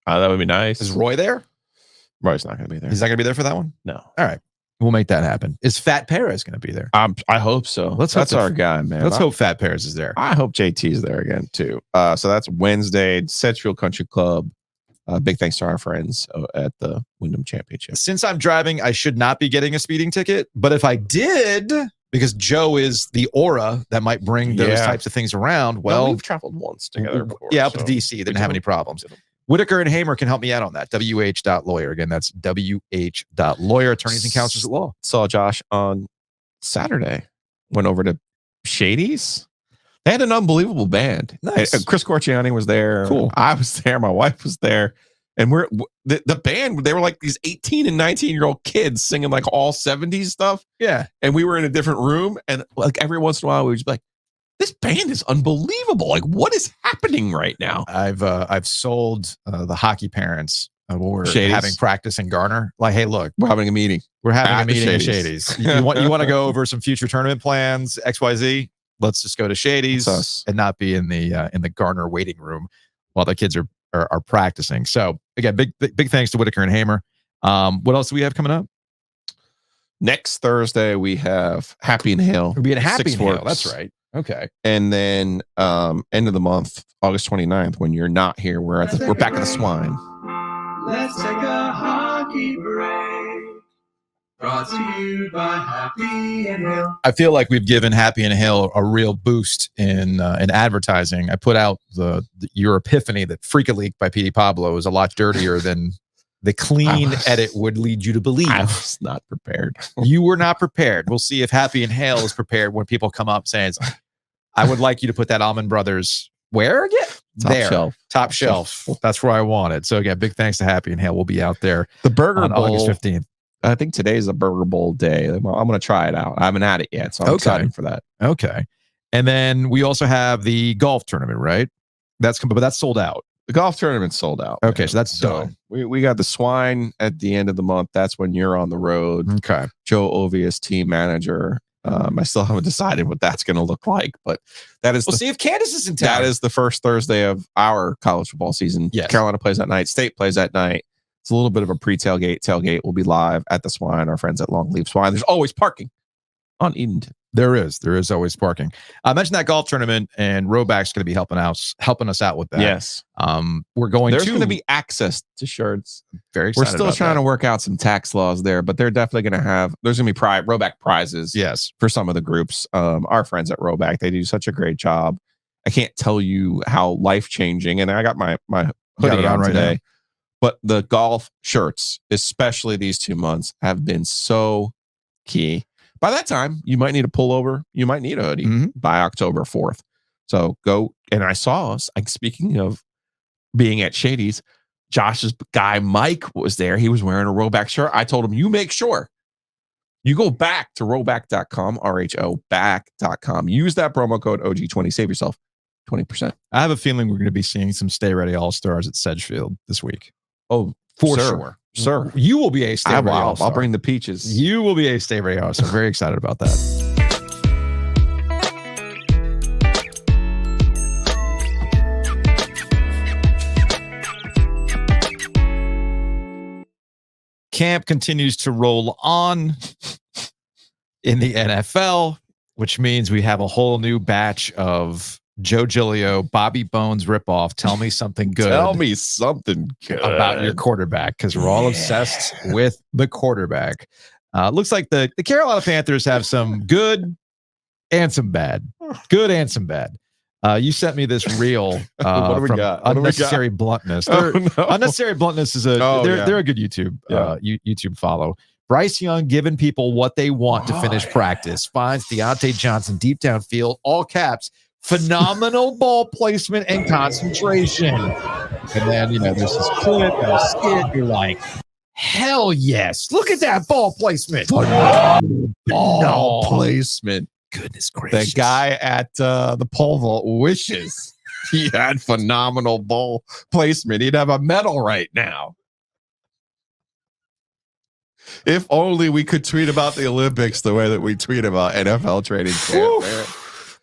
That would be nice. Is Roy there? Roy's not going to be there. He's not going to be there for that one? No. All right. We'll make that happen. Is Fat Perez going to be there? I hope so. That's our guy, man. Let's hope Fat Perez is there. I hope JT's there again, too. So that's Wednesday, Sedgefield Country Club. Big thanks to our friends at the Wyndham Championship. Since I'm driving, I should not be getting a speeding ticket. But if I did, because Joe is the aura that might bring those types of things around, well, we've traveled once together before. Yeah, up to DC. Didn't have any problems. Whitaker and Hamer can help me out on that. WH.lawyer. Again, that's WH.lawyer, attorneys and counselors at law. Saw Josh on Saturday. Went over to Shady's. They had an unbelievable band. Nice. Chris Corciani was there. Cool. I was there. My wife was there. And the band, they were like these 18 and 19-year-old kids singing like all 70s stuff. Yeah. And we were in a different room. And like every once in a while, we would just be like, this band is unbelievable. Like, what is happening right now? I've sold the hockey parents. We're Shady's. having practice in Garner. Like, hey, look, we're having a meeting. We're having a meeting at Shady's. You want to go over some future tournament plans, XYZ? Let's just go to Shady's and not be in the Garner waiting room while the kids are practicing. So again, big thanks to Whitaker and Hamer. What else do we have coming up? Next Thursday we have Happy and Hale. We'll be at Happy and Hale. That's right. Okay. And then end of the month, August 29th, when you're not here, we're back at the Swine. Let's take a hockey break. Brought to you by Happy and Hale. I feel like we've given Happy and Hale a real boost in advertising. I put out your epiphany that Freak a Leak by P.D. Pablo is a lot dirtier than The clean edit would lead you to believe. I was not prepared. You were not prepared. We'll see if Happy and Hale is prepared when people come up saying, I would like you to put that Almond Brothers where again? Top shelf. That's where I want it. So again, big thanks to Happy and Hale. We'll be out there the Burger on Bowl, August 15th. I think today's a Burger Bowl day. I'm going to try it out. I haven't had it yet, so I'm excited for that. Okay. And then we also have the golf tournament, right? But that's sold out. The golf tournament's sold out. Okay, man. So that's done. We got the Swine at the end of the month. That's when you're on the road. Okay. Joe Ovies, team manager. I still haven't decided what that's going to look like, but that is. We'll see if Candace is in town. That is the first Thursday of our college football season. Yes. Carolina plays that night. State plays that night. It's a little bit of a pre-tailgate. Tailgate will be live at the Swine. Our friends at Long Leaf Swine. There's always parking on Edenton. There is always parking. I mentioned that golf tournament, and Roback's going to be helping us out with that. Yes. There's going to be access to shirts. Very excited. We're still trying to work out some tax laws there, but they're definitely going to have. There's going to be Roback prizes. Yes. For some of the groups, our friends at Roback, they do such a great job. I can't tell you how life changing. And I got my hoodie on today. Now. But the golf shirts, especially these 2 months, have been so key. By that time, you might need a pullover. You might need a hoodie by October 4th. So go. And I saw us, like, speaking of being at Shady's, Josh's guy, Mike, was there. He was wearing a Roback shirt. I told him, you make sure you go back to roback.com, RHO back.com. Use that promo code OG20. Save yourself 20%. I have a feeling we're going to be seeing some Stay Ready All-Stars at Sedgefield this week. Oh, for sure. Sir, you will be a Stay Ready All-Star. I'll bring the peaches. You will be a Stay Ready All-Star. Very excited about that. Camp continues to roll on in the NFL, which means we have a whole new batch of Joe Giglio, Bobby Bones ripoff. Tell me something good. Tell me something good about your quarterback, because we're all obsessed with the quarterback. Looks like the Carolina Panthers have some good and some bad. Good and some bad. You sent me this reel what do we from got? Unnecessary Bluntness. Unnecessary Bluntness is they're a good YouTube YouTube follow. Bryce Young giving people what they want to finish practice. Finds Deontay Johnson deep downfield, all caps. Phenomenal ball placement and concentration. And then, there's this clip and a skit. You're like, hell yes. Look at that ball placement. Phenomenal ball placement. Goodness gracious. The guy at the pole vault wishes he had phenomenal ball placement. He'd have a medal right now. If only we could tweet about the Olympics the way that we tweet about NFL training camp.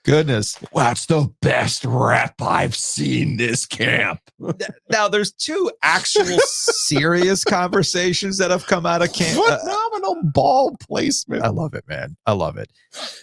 Goodness. That's the best rep I've seen this camp. Now, there's two actual serious conversations that have come out of camp. Phenomenal ball placement. I love it, man. I love it.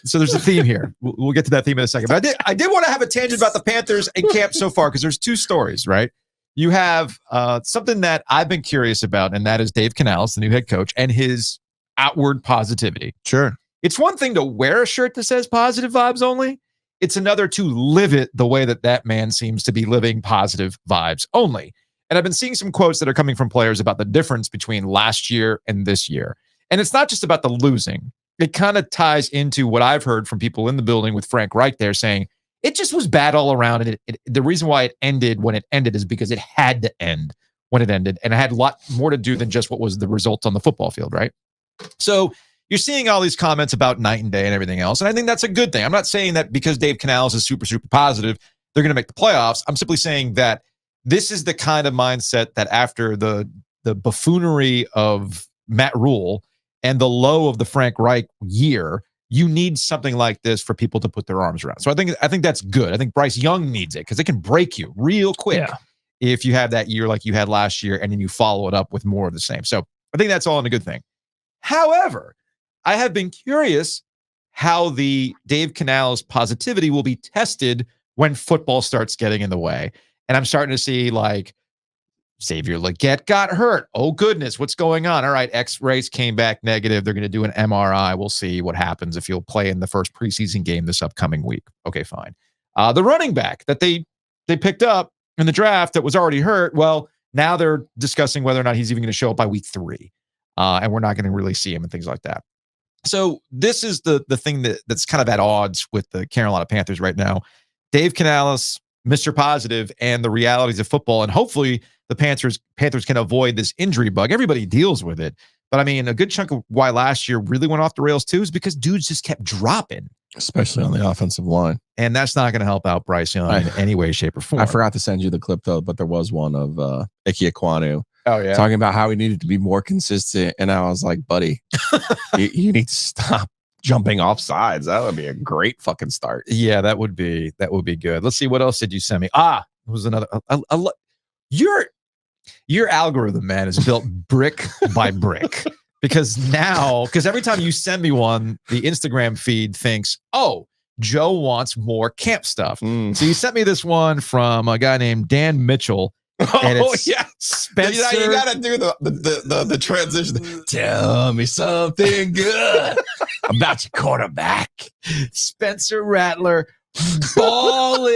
So there's a theme here. We'll get to that theme in a second. But I did want to have a tangent about the Panthers and camp so far, because there's two stories, right? You have something that I've been curious about, and that is Dave Canales, the new head coach, and his outward positivity. Sure. It's one thing to wear a shirt that says positive vibes only. It's another to live it the way that man seems to be living positive vibes only. And I've been seeing some quotes that are coming from players about the difference between last year and this year. And it's not just about the losing. It kind of ties into what I've heard from people in the building with Frank Reich there saying it just was bad all around. And the reason why it ended when it ended is because it had to end when it ended. And it had a lot more to do than just what was the result on the football field, right? So you're seeing all these comments about night and day and everything else. And I think that's a good thing. I'm not saying that because Dave Canales is super, super positive, they're going to make the playoffs. I'm simply saying that this is the kind of mindset that after the buffoonery of Matt Rule and the low of the Frank Reich year, you need something like this for people to put their arms around. So I think that's good. I think Bryce Young needs it because it can break you real quick if you have that year like you had last year and then you follow it up with more of the same. So I think that's all in a good thing. However, I have been curious how the Dave Canales positivity will be tested when football starts getting in the way. And I'm starting to see like Xavier Legette got hurt. Oh, goodness. What's going on? All right. X-rays came back negative. They're going to do an MRI. We'll see what happens if he'll play in the first preseason game this upcoming week. Okay, fine. The running back that they picked up in the draft that was already hurt. Well, Now they're discussing whether or not he's even going to show up by week 3. And we're not going to really see him and things like that. So this is the thing that's kind of at odds with the Carolina Panthers right now. Dave Canales, Mr. Positive, and the realities of football. And hopefully the Panthers can avoid this injury bug. Everybody deals with it. But I mean, a good chunk of why last year really went off the rails too is because dudes just kept dropping. Especially on the offensive line. And that's not going to help out Bryce Young in any way, shape, or form. I forgot to send you the clip though, but there was one of Ike Ekwonu. Oh, yeah. Talking about how he needed to be more consistent. And I was like, buddy, you need to stop jumping off sides. That would be a great fucking start. Yeah, that would be good. Let's see. What else did you send me? It was another. Your algorithm, man, is built brick by brick. Because every time you send me one, the Instagram feed thinks, oh, Joe wants more camp stuff. So you sent me this one from a guy named Dan Mitchell. And it's Spencer. You gotta do the transition. Tell me something good about your quarterback. Spencer Rattler balling.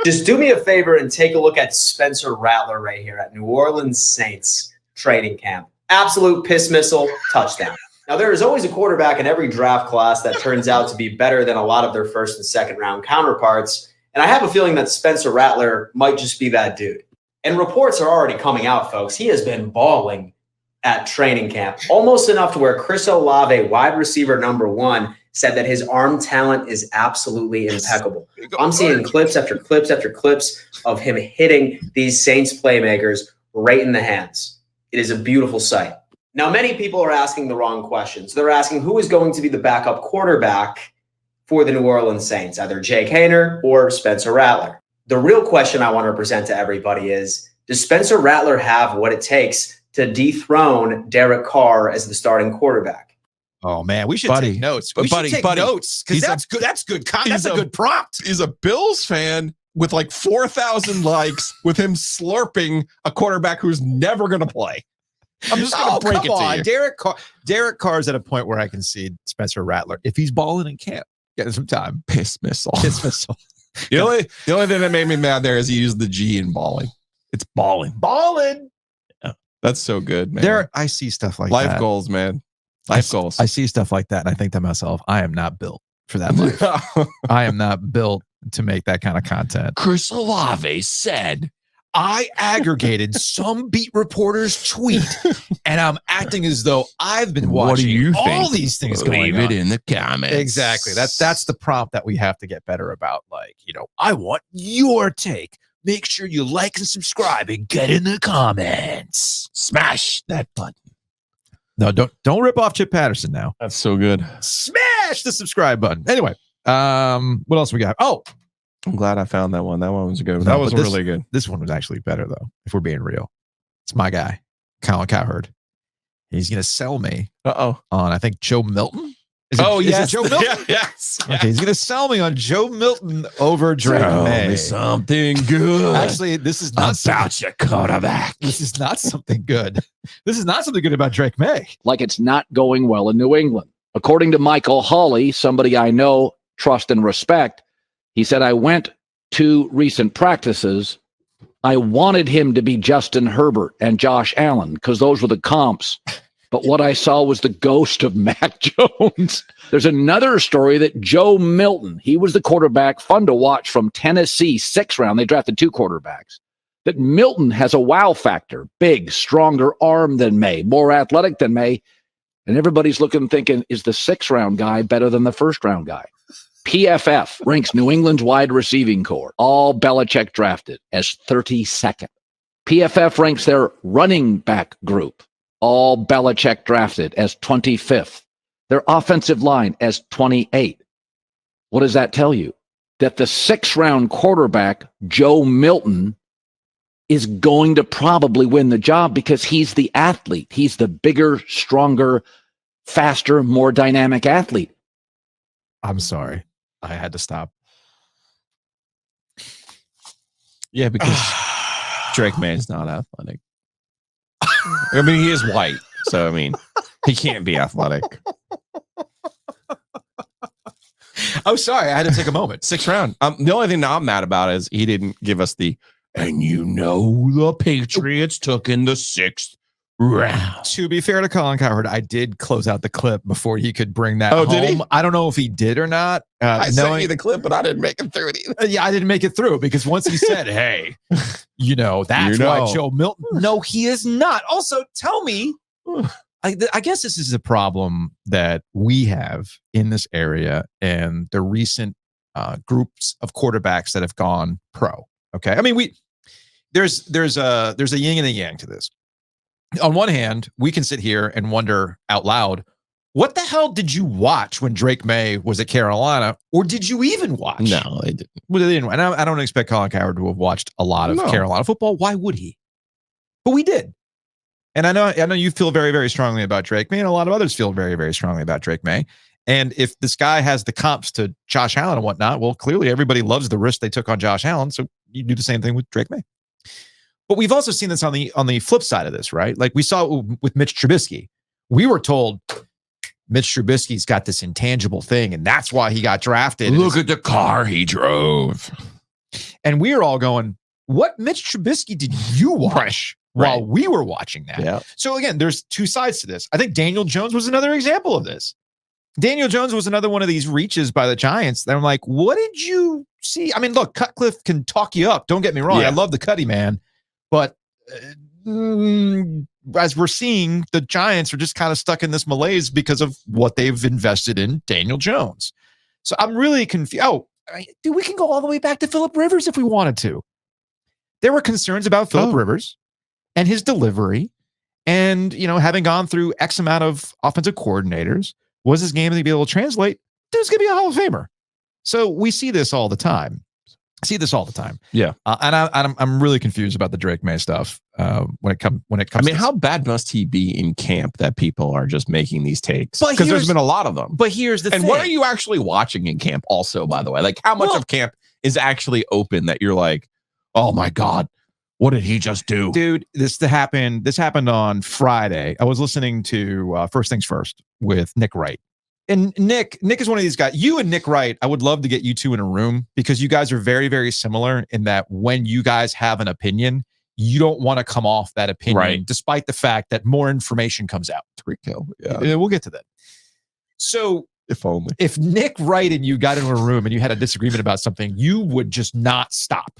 Just do me a favor and take a look at Spencer Rattler right here at New Orleans Saints training camp. Absolute piss missile touchdown. Now, there is always a quarterback in every draft class that turns out to be better than a lot of their first and second round counterparts. And I have a feeling that Spencer Rattler might just be that dude. And reports are already coming out, folks. He has been balling at training camp, almost enough to where Chris Olave, wide receiver number 1, said that his arm talent is absolutely impeccable. I'm seeing clips after clips after clips of him hitting these Saints playmakers right in the hands. It is a beautiful sight. Now, many people are asking the wrong questions. They're asking who is going to be the backup quarterback for the New Orleans Saints, either Jake Haener or Spencer Rattler. The real question I want to present to everybody is, does Spencer Rattler have what it takes to dethrone Derek Carr as the starting quarterback? Oh man, we should take notes. We should take notes because that's good. That's good. That's a good prompt. He's a Bills fan with like 4,000 likes with him slurping a quarterback who's never going to play. I'm just going to break it to you. Derek Carr's at a point where I can see Spencer Rattler if he's balling in camp. Getting some time. Piss missile. The only thing that made me mad there is he used the G in balling. It's balling. Yeah, that's so good, man. I see stuff like life that. Goals, man. Life goals. I see stuff like that, and I think to myself, I am not built for that life. I am not built to make that kind of content. Chris Olave said, I aggregated some beat reporter's tweet, and I'm acting as though I've been watching all these things going on. Leave it in the comments. Exactly. That's the prompt that we have to get better about. Like, I want your take. Make sure you like and subscribe and get in the comments. Smash that button. No, don't rip off Chip Patterson now. That's so good. Smash the subscribe button. Anyway, what else we got? Oh, I'm glad I found that one. That one was good. That was really good. This one was actually better, though, if we're being real. It's my guy, Colin Cowherd. He's going to sell me on, I think, Joe Milton. Is it Joe Milton? Yes. Okay, he's going to sell me on Joe Milton over Drake May. Tell me something good. Actually, this is not about your quarterback. This is not something good. This is not something good about Drake May. Like it's not going well in New England. According to Michael Hawley, somebody I know, trust, and respect, he said, I went to recent practices. I wanted him to be Justin Herbert and Josh Allen because those were the comps. But what I saw was the ghost of Mac Jones. There's another story that Joe Milton, he was the quarterback, fun to watch from Tennessee, 6th round. They drafted 2 quarterbacks. That Milton has a wow factor, big, stronger arm than May, more athletic than May. And everybody's looking thinking, is the 6th round guy better than the 1st round guy? PFF ranks New England's wide receiving core, all Belichick drafted, as 32nd. PFF ranks their running back group, all Belichick drafted, as 25th. Their offensive line as 28th. What does that tell you? That the 6th round quarterback, Joe Milton, is going to probably win the job because he's the athlete. He's the bigger, stronger, faster, more dynamic athlete. I'm sorry. I had to stop. Yeah, because Drake May is not athletic. I mean, he is white, so I mean, he can't be athletic. Oh, sorry, I had to take a moment. 6th round. The only thing that I'm mad about is he didn't give us the And the Patriots took in the 6th round. To be fair to Colin Cowherd, I did close out the clip before he could bring that home. Did he? I don't know if he did or not. I sent you the clip, but I didn't make it through it either. Yeah, I didn't make it through because once he said, hey, that's why Joe Milton. No, he is not. Also, tell me, I guess this is a problem that we have in this area and the recent groups of quarterbacks that have gone pro. Okay. I mean, there's a yin and a yang to this. On one hand, we can sit here and wonder out loud, what the hell did you watch when Drake May was at Carolina, or did you even watch? No, they didn't. Well, they didn't. And I don't expect Colin Cowherd to have watched a lot of Carolina football. Why would he? But we did. And I know you feel very, very strongly about Drake May, and a lot of others feel very, very strongly about Drake May. And if this guy has the comps to Josh Allen and whatnot, well, clearly everybody loves the risk they took on Josh Allen. So you do the same thing with Drake May. But we've also seen this on the flip side of this, right? Like we saw with Mitch Trubisky. We were told Mitch Trubisky's got this intangible thing, and that's why he got drafted. Look at the car he drove. And we were all going, what Mitch Trubisky did you watch while we were watching that? Yeah. So again, there's two sides to this. I think Daniel Jones was another example of this. Daniel Jones was another one of these reaches by the Giants that I'm like, what did you see? I mean, look, Cutcliffe can talk you up. Don't get me wrong. Yeah. I love the Cuddy man. But as we're seeing, the Giants are just kind of stuck in this malaise because of what they've invested in Daniel Jones. So I'm really confused. Dude, we can go all the way back to Phillip Rivers if we wanted to. There were concerns about Phillip Rivers and his delivery. And, having gone through X amount of offensive coordinators, was his game going to be able to translate? Dude's going to be a Hall of Famer. So we see this all the time. Yeah. And I'm really confused about the Drake May stuff when it comes. I mean, how bad must he be in camp that people are just making these takes? Because there's been a lot of them. But here's the thing. And what are you actually watching in camp also, by the way? Like how much of camp is actually open that you're like, oh my God, what did he just do? Dude, this happened on Friday. I was listening to First Things First with Nick Wright. And Nick is one of these guys. You and Nick Wright, I would love to get you two in a room because you guys are very, very similar in that when you guys have an opinion, you don't want to come off that opinion, despite the fact that more information comes out. Yeah, we'll get to that. So if Nick Wright and you got into a room and you had a disagreement about something, you would just not stop.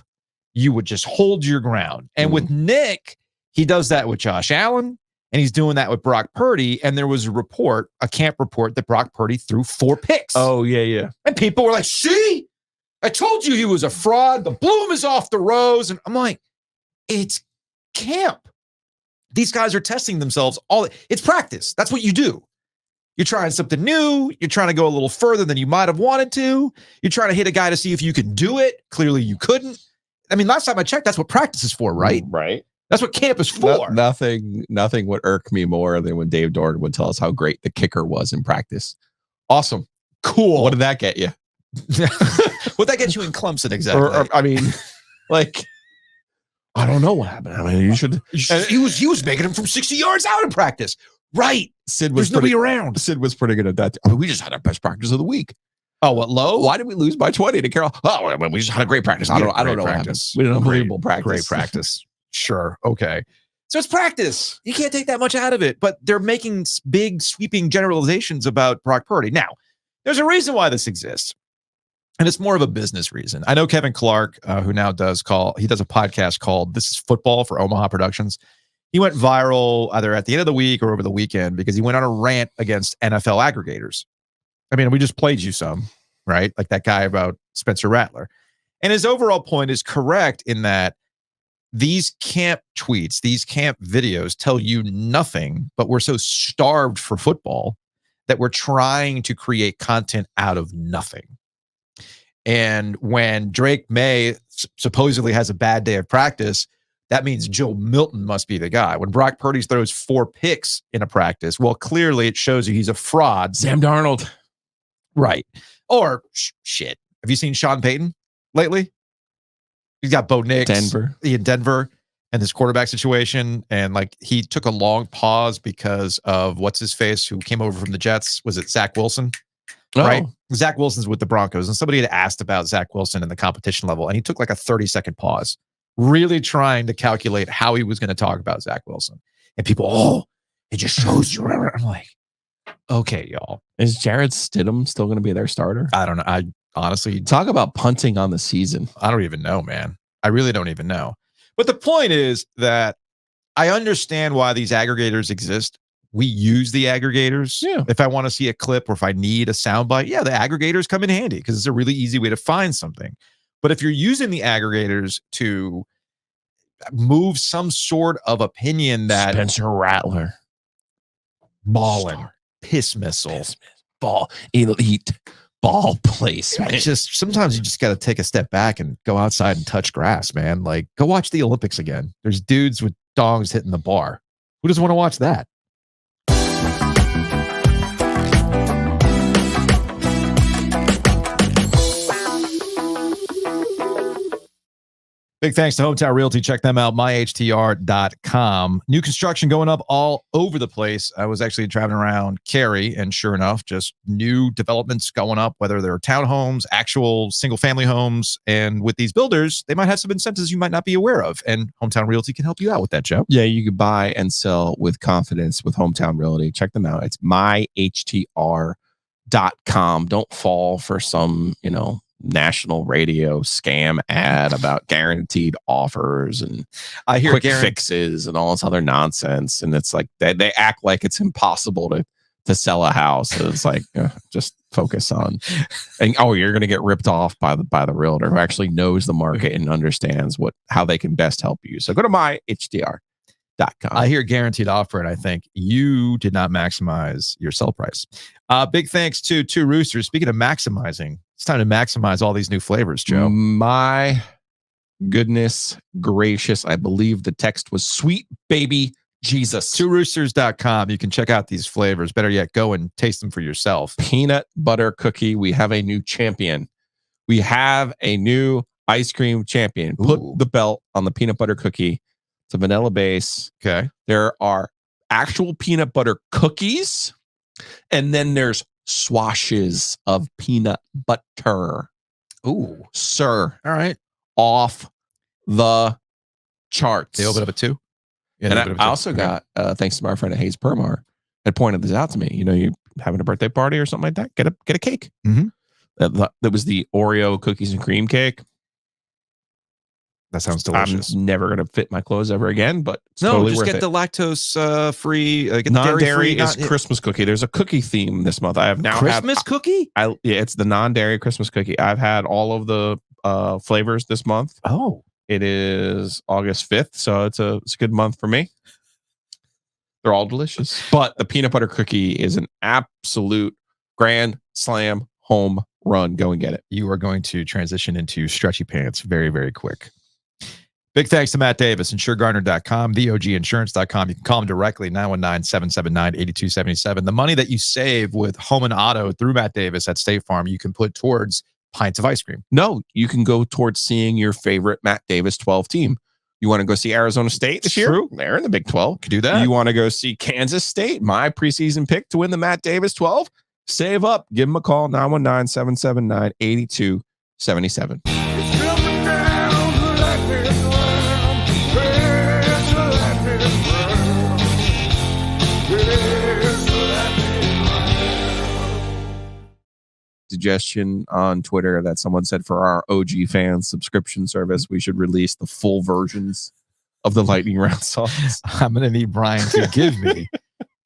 You would just hold your ground. And with Nick, he does that with Josh Allen. And he's doing that with Brock Purdy. And there was a camp report that Brock Purdy threw 4 picks. Oh, yeah. And people were like, see, I told you he was a fraud. The bloom is off the rose. And I'm like, it's camp. These guys are testing themselves. It's practice. That's what you do. You're trying something new. You're trying to go a little further than you might have wanted to. You're trying to hit a guy to see if you can do it. Clearly you couldn't. I mean, last time I checked, that's what practice is for, right? Right. That's what camp is for. Nothing would irk me more than when Dave Dorn would tell us how great the kicker was in practice. Awesome. Cool. What did that get you? What'd that get you in Clemson exactly? I mean, like, I don't know what happened. I mean, you should. He was making him from 60 yards out in practice. Right. There's nobody around. Sid was pretty good at that. I mean, we just had our best practice of the week. Oh, what, low? Why did we lose by 20 to Carroll? Oh, I mean, we just had a great practice. I don't know what happened. We had an unbelievable practice. Great practice. Sure. Okay. So it's practice. You can't take that much out of it, but they're making big sweeping generalizations about Brock Purdy. Now, there's a reason why this exists, and it's more of a business reason. I know Kevin Clark, who now does a podcast called This is Football for Omaha Productions. He went viral either at the end of the week or over the weekend because he went on a rant against NFL aggregators. I mean, we just played you some, right? Like that guy about Spencer Rattler. And his overall point is correct in that these camp tweets, these camp videos tell you nothing, but we're so starved for football that we're trying to create content out of nothing. And when Drake May supposedly has a bad day of practice, that means Joe Milton must be the guy. When Brock Purdy throws 4 picks in a practice, well, clearly it shows you he's a fraud. Sam Darnold. Right. Or shit. Have you seen Sean Payton lately? He's got Bo Nix in Denver and this quarterback situation. And like he took a long pause because of what's his face who came over from the Jets. Was it Zach Wilson? Right. Zach Wilson's with the Broncos. And somebody had asked about Zach Wilson and the competition level. And he took like a 30-second pause. really trying to calculate how he was going to talk about Zach Wilson. And people, it just shows you. I'm like, okay, y'all. Is Jared Stidham still going to be their starter? I don't know. I honestly, talk about punting on the season. I don't even know, man. I really don't even know. But the point is that I understand why these aggregators exist. We use the aggregators. Yeah. If I want to see a clip or if I need a soundbite, the aggregators come in handy because it's a really easy way to find something. But if you're using the aggregators to move some sort of opinion that Spencer Rattler, ballin', piss missile, ball, elite ball placement. It's just sometimes you just got to take a step back and go outside and touch grass, man. Like, go watch the Olympics again. There's dudes with dongs hitting the bar. Who doesn't want to watch that? Big thanks to Hometown Realty. Check them out, myhtr.com. New construction going up all over the place. I was actually traveling around Cary, and sure enough, just new developments going up, whether they're townhomes, actual single-family homes. And with these builders, they might have some incentives you might not be aware of. And Hometown Realty can help you out with that, Joe. Yeah, you can buy and sell with confidence with Hometown Realty. Check them out. It's myhtr.com. Don't fall for some, national radio scam ad about guaranteed offers and I hear quick fixes and all this other nonsense. And it's like they act like it's impossible to sell a house. It's like just focus on and you're going to get ripped off by the realtor who actually knows the market and understands how they can best help you. So go to myhtr.com. I hear guaranteed offer, and I think you did not maximize your sell price. Big thanks to Two Roosters. Speaking of maximizing, it's time to maximize all these new flavors, Joe. My goodness gracious. I believe the text was sweet baby Jesus. TwoRoosters.com. You can check out these flavors. Better yet, go and taste them for yourself. Peanut butter cookie. We have a new champion. We have a new ice cream champion. Put the belt on the peanut butter cookie. It's a vanilla base. Okay. There are actual peanut butter cookies, and then there's swashes of peanut butter. Ooh, sir. All right. Off the charts. They open up at 2. Yeah, and I also got, thanks to my friend at Hayes Permar, had pointed this out to me. You having a birthday party or something like that? Get a cake. Mm-hmm. That was the Oreo cookies and cream cake. That sounds delicious. I'm never going to fit my clothes ever again, but it's totally just worth get it. the lactose free. Get non-dairy the is Christmas cookie. There's a cookie theme this month. I have now Christmas cookie. It's the non-dairy Christmas cookie. I've had all of the flavors this month. Oh, it is August 5th, so it's a good month for me. They're all delicious, but the peanut butter cookie is an absolute grand slam home run. Go and get it. You are going to transition into stretchy pants very, very quick. Big thanks to Matt Davis, InsureGardener.com, TheOGInsurance.com. You can call him directly, 919-779-8277. The money that you save with home and auto through Matt Davis at State Farm, you can put towards pints of ice cream. No, you can go towards seeing your favorite Matt Davis 12 team. You want to go see Arizona State this year? True. They're in the Big 12. Could do that. You want to go see Kansas State, my preseason pick to win the Matt Davis 12? Save up. Give them a call, 919-779-8277. Suggestion on Twitter that someone said for our OG fans subscription service, we should release the full versions of the lightning round songs. I'm going to need Brian to give me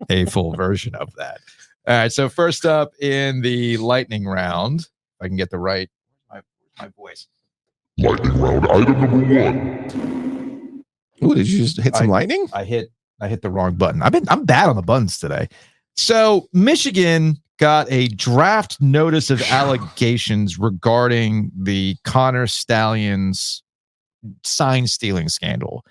a full version of that. All right. So first up in the lightning round, if I can get the right, my voice. Lightning round item number 1. Ooh, did you just hit some lightning? I hit the wrong button. I'm bad on the buttons today. So Michigan got a draft notice of allegations regarding the Connor Stalions sign stealing scandal.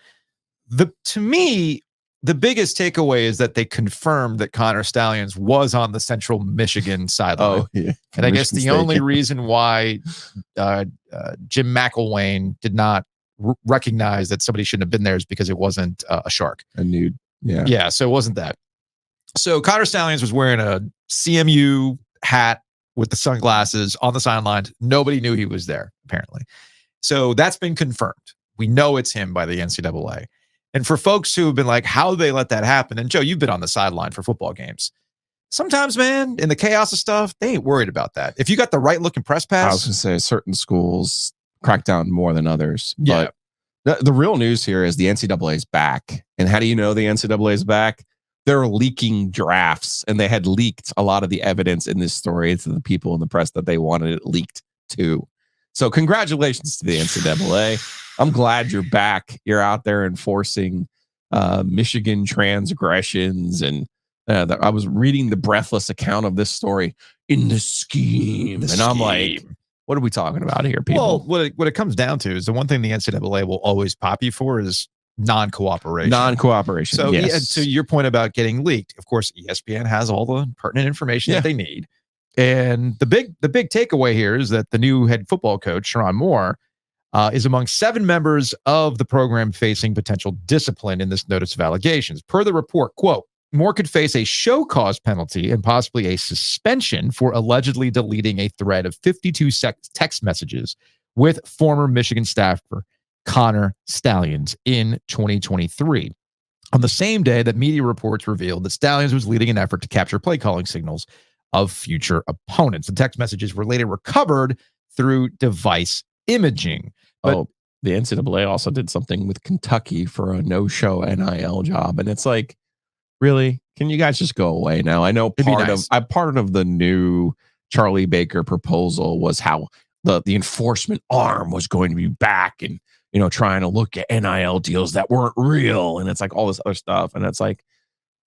To me, the biggest takeaway is that they confirmed that Connor Stalions was on the Central Michigan sideline. Oh, yeah. And I guess the only reason why Jim McElwain did not recognize that somebody shouldn't have been there is because it wasn't a shark. A nude. Yeah. Yeah. So it wasn't that. So Connor Stalions was wearing a CMU hat with the sunglasses on the sidelines. Nobody knew he was there, apparently. So that's been confirmed. We know it's him by the NCAA. And for folks who have been like, how do they let that happen? And Joe, you've been on the sideline for football games. Sometimes, man, in the chaos of stuff, they ain't worried about that. If you got the right looking press pass. I was going to say certain schools crack down more than others. Yeah. But the real news here is the NCAA is back. And how do you know the NCAA is back? They're leaking drafts, and they had leaked a lot of the evidence in this story to the people in the press that they wanted it leaked to. So congratulations to the NCAA. I'm glad you're back. You're out there enforcing Michigan transgressions. And I was reading the breathless account of this story in the scheme. I'm like, what are we talking about here, people? Well, what it comes down to is the one thing the NCAA will always pop you for is non-cooperation. Non-cooperation. So, yes. To your point about getting leaked, of course, ESPN has all the pertinent information that they need. And the big takeaway here is that the new head football coach, Sharon Moore, is among 7 members of the program facing potential discipline in this notice of allegations. Per the report, quote, Moore could face a show cause penalty and possibly a suspension for allegedly deleting a thread of 52 text messages with former Michigan staffer Connor Stalions in 2023. On the same day that media reports revealed that Stalions was leading an effort to capture play calling signals of future opponents. The text messages were later recovered through device imaging. But the NCAA also did something with Kentucky for a no-show NIL job. And it's like, really? Can you guys just go away now? I know part of the new Charlie Baker proposal was how the enforcement arm was going to be back and, trying to look at NIL deals that weren't real. And it's like all this other stuff. And it's like,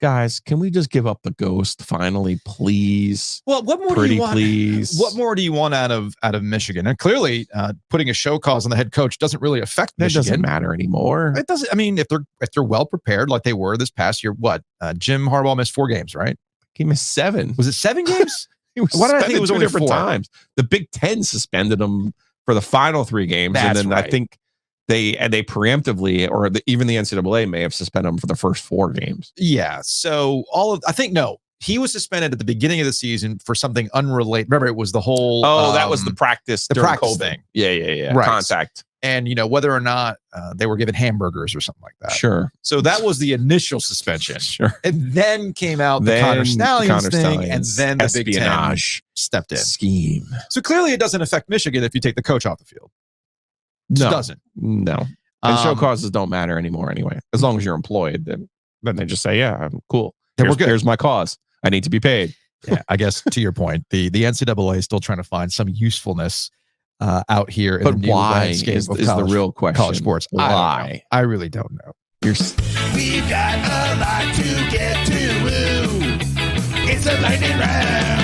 guys, can we just give up the ghost finally, please? Well, what more do you want? Please. What more do you want out of Michigan? And clearly, putting a show cause on the head coach doesn't really affect Michigan. It doesn't matter anymore. It doesn't. I mean, if they're well prepared like they were this past year, Jim Harbaugh missed 4 games, right? He missed 7. Was it 7 games? Why did I think it was only different 4 times? The Big Ten suspended him for the final 3 games, and then right. I think they preemptively, or even the NCAA may have suspended him for the first 4 games. Yeah. So he was suspended at the beginning of the season for something unrelated. Remember, it was the whole. That was the practice thing. Yeah. Right. Contact. And whether or not they were given hamburgers or something like that. Sure. So that was the initial suspension. Sure. And then came out the Connor Stalions thing, and then the Big Ten stepped in. Scheme. So clearly, it doesn't affect Michigan if you take the coach off the field. It doesn't. No. And show causes don't matter anymore anyway. As long as you're employed, then they just say, yeah, I'm cool. Here's my cause. I need to be paid. Yeah, I guess to your point, the NCAA is still trying to find some usefulness out here in the new landscape of the real question. College sports. Why? I really don't know. We've got a lot to get to. It's a lightning round.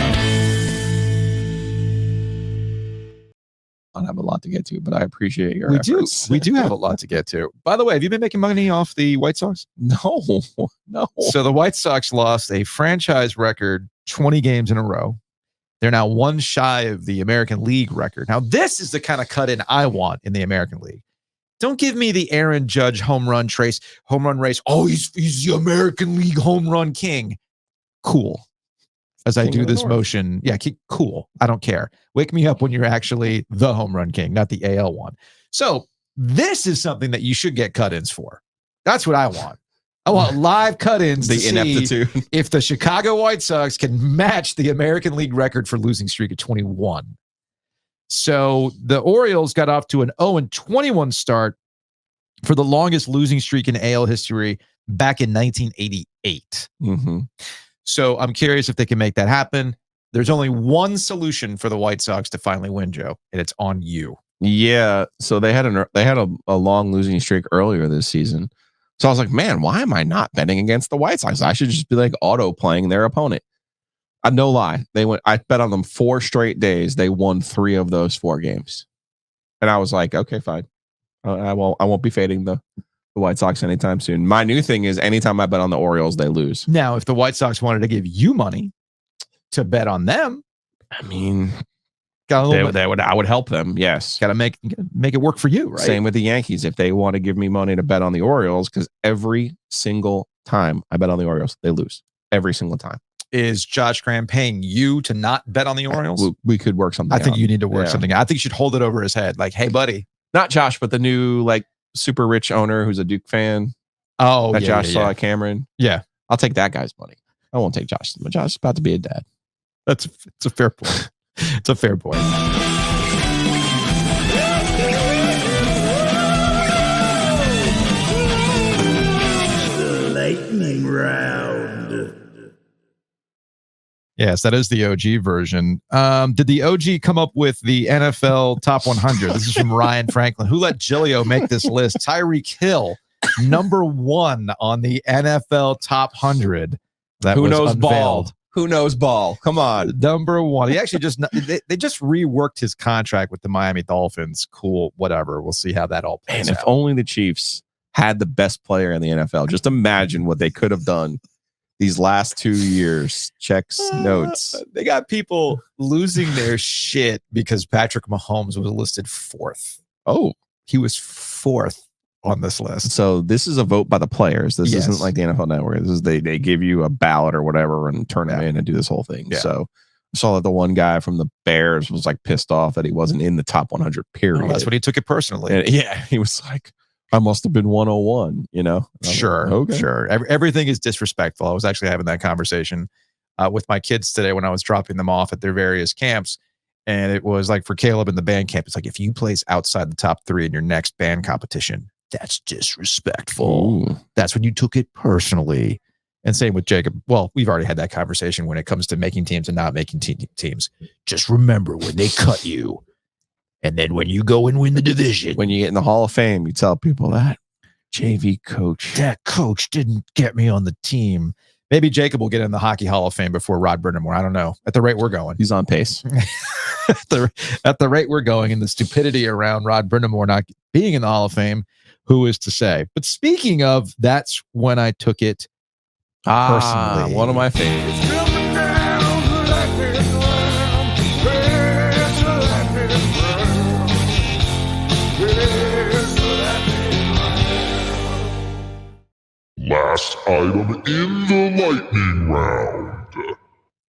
I don't have a lot to get to, but I appreciate your efforts. We do have a lot to get to. By the way, have you been making money off the White Sox? No. So the White Sox lost a franchise record 20 games in a row. They're now 1 shy of the American League record. Now, this is the kind of cut-in I want in the American League. Don't give me the Aaron Judge home run race. Oh, he's the American League home run king. Cool. As I do this motion. Yeah, cool. I don't care. Wake me up when you're actually the home run king, not the AL one. So this is something that you should get cut-ins for. That's what I want. I want live cut-ins to ineptitude. See if the Chicago White Sox can match the American League record for losing streak at 21. So the Orioles got off to an 0-21 start for the longest losing streak in AL history back in 1988. Mm-hmm. So I'm curious if they can make that happen. There's only one solution for the White Sox to finally win, Joe, and it's on you. Yeah. So they had a long losing streak earlier this season. So I was like, man, why am I not betting against the White Sox? I should just be like auto playing their opponent. No lie. I bet on them 4 straight days. They won 3 of those 4 games. And I was like, okay, fine. I won't be fading the White Sox anytime soon. My new thing is anytime I bet on the Orioles, they lose. Now, if the White Sox wanted to give you money to bet on them, I mean, I would help them. Yes. Got to make it work for you, right? Same with the Yankees. If they want to give me money to bet on the Orioles, because every single time I bet on the Orioles, they lose. Every single time. Is Josh Graham paying you to not bet on the Orioles? We could work something out. I think you need to work something out. I think you should hold it over his head. Like, hey, buddy. Not Josh, but the new super rich owner who's a Duke fan. Oh, that Josh saw at Cameron. Yeah. I'll take that guy's money. I won't take Josh. Josh is about to be a dad. It's a fair point. It's a fair point. Lightning round. Yes, that is the OG version. Did the OG come up with the NFL Top 100? This is from Ryan Franklin. Who let Giglio make this list? Tyreek Hill, number 1 on the NFL Top 100. That Who was knows unveiled. ball? Who knows ball? Come on. Number 1. He actually they just reworked his contract with the Miami Dolphins. Cool, whatever. We'll see how that all plays Man, out. if only the Chiefs had the best player in the NFL. Just imagine what they could have done these last 2 years. Checks notes. They got people losing their shit because Patrick Mahomes was listed 4th. Oh, he was 4th on this list. So this is a vote by the players. This Yes. isn't like the NFL Network. This is they give you a ballot or whatever and turn them in and do this whole thing. Yeah. So I saw that the one guy from the Bears was like pissed off that he wasn't in the top 100 period. Well, that's what he took it personally. And yeah, he was like, I must have been 101, you know? Sure. Like, okay. Sure. Everything is disrespectful. I was actually having that conversation with my kids today when I was dropping them off at their various camps. And it was like for Caleb in the band camp, it's like, if you place outside the top 3 in your next band competition, that's disrespectful. Ooh. That's when you took it personally. And same with Jacob. Well, we've already had that conversation when it comes to making teams and not making teams. Just remember when they cut you. And then when you go and win the division, When you get in the Hall of Fame, you tell people that JV coach. that coach didn't get me on the team. Maybe Jacob will get in the Hockey Hall of Fame before Rod Brindamore. I don't know. At the rate we're going. He's on pace. At the rate we're going, and the stupidity around Rod Brindamore not being in the Hall of Fame, who is to say? But speaking of, that's when I took it personally. One of my favorites. Last item in the lightning round.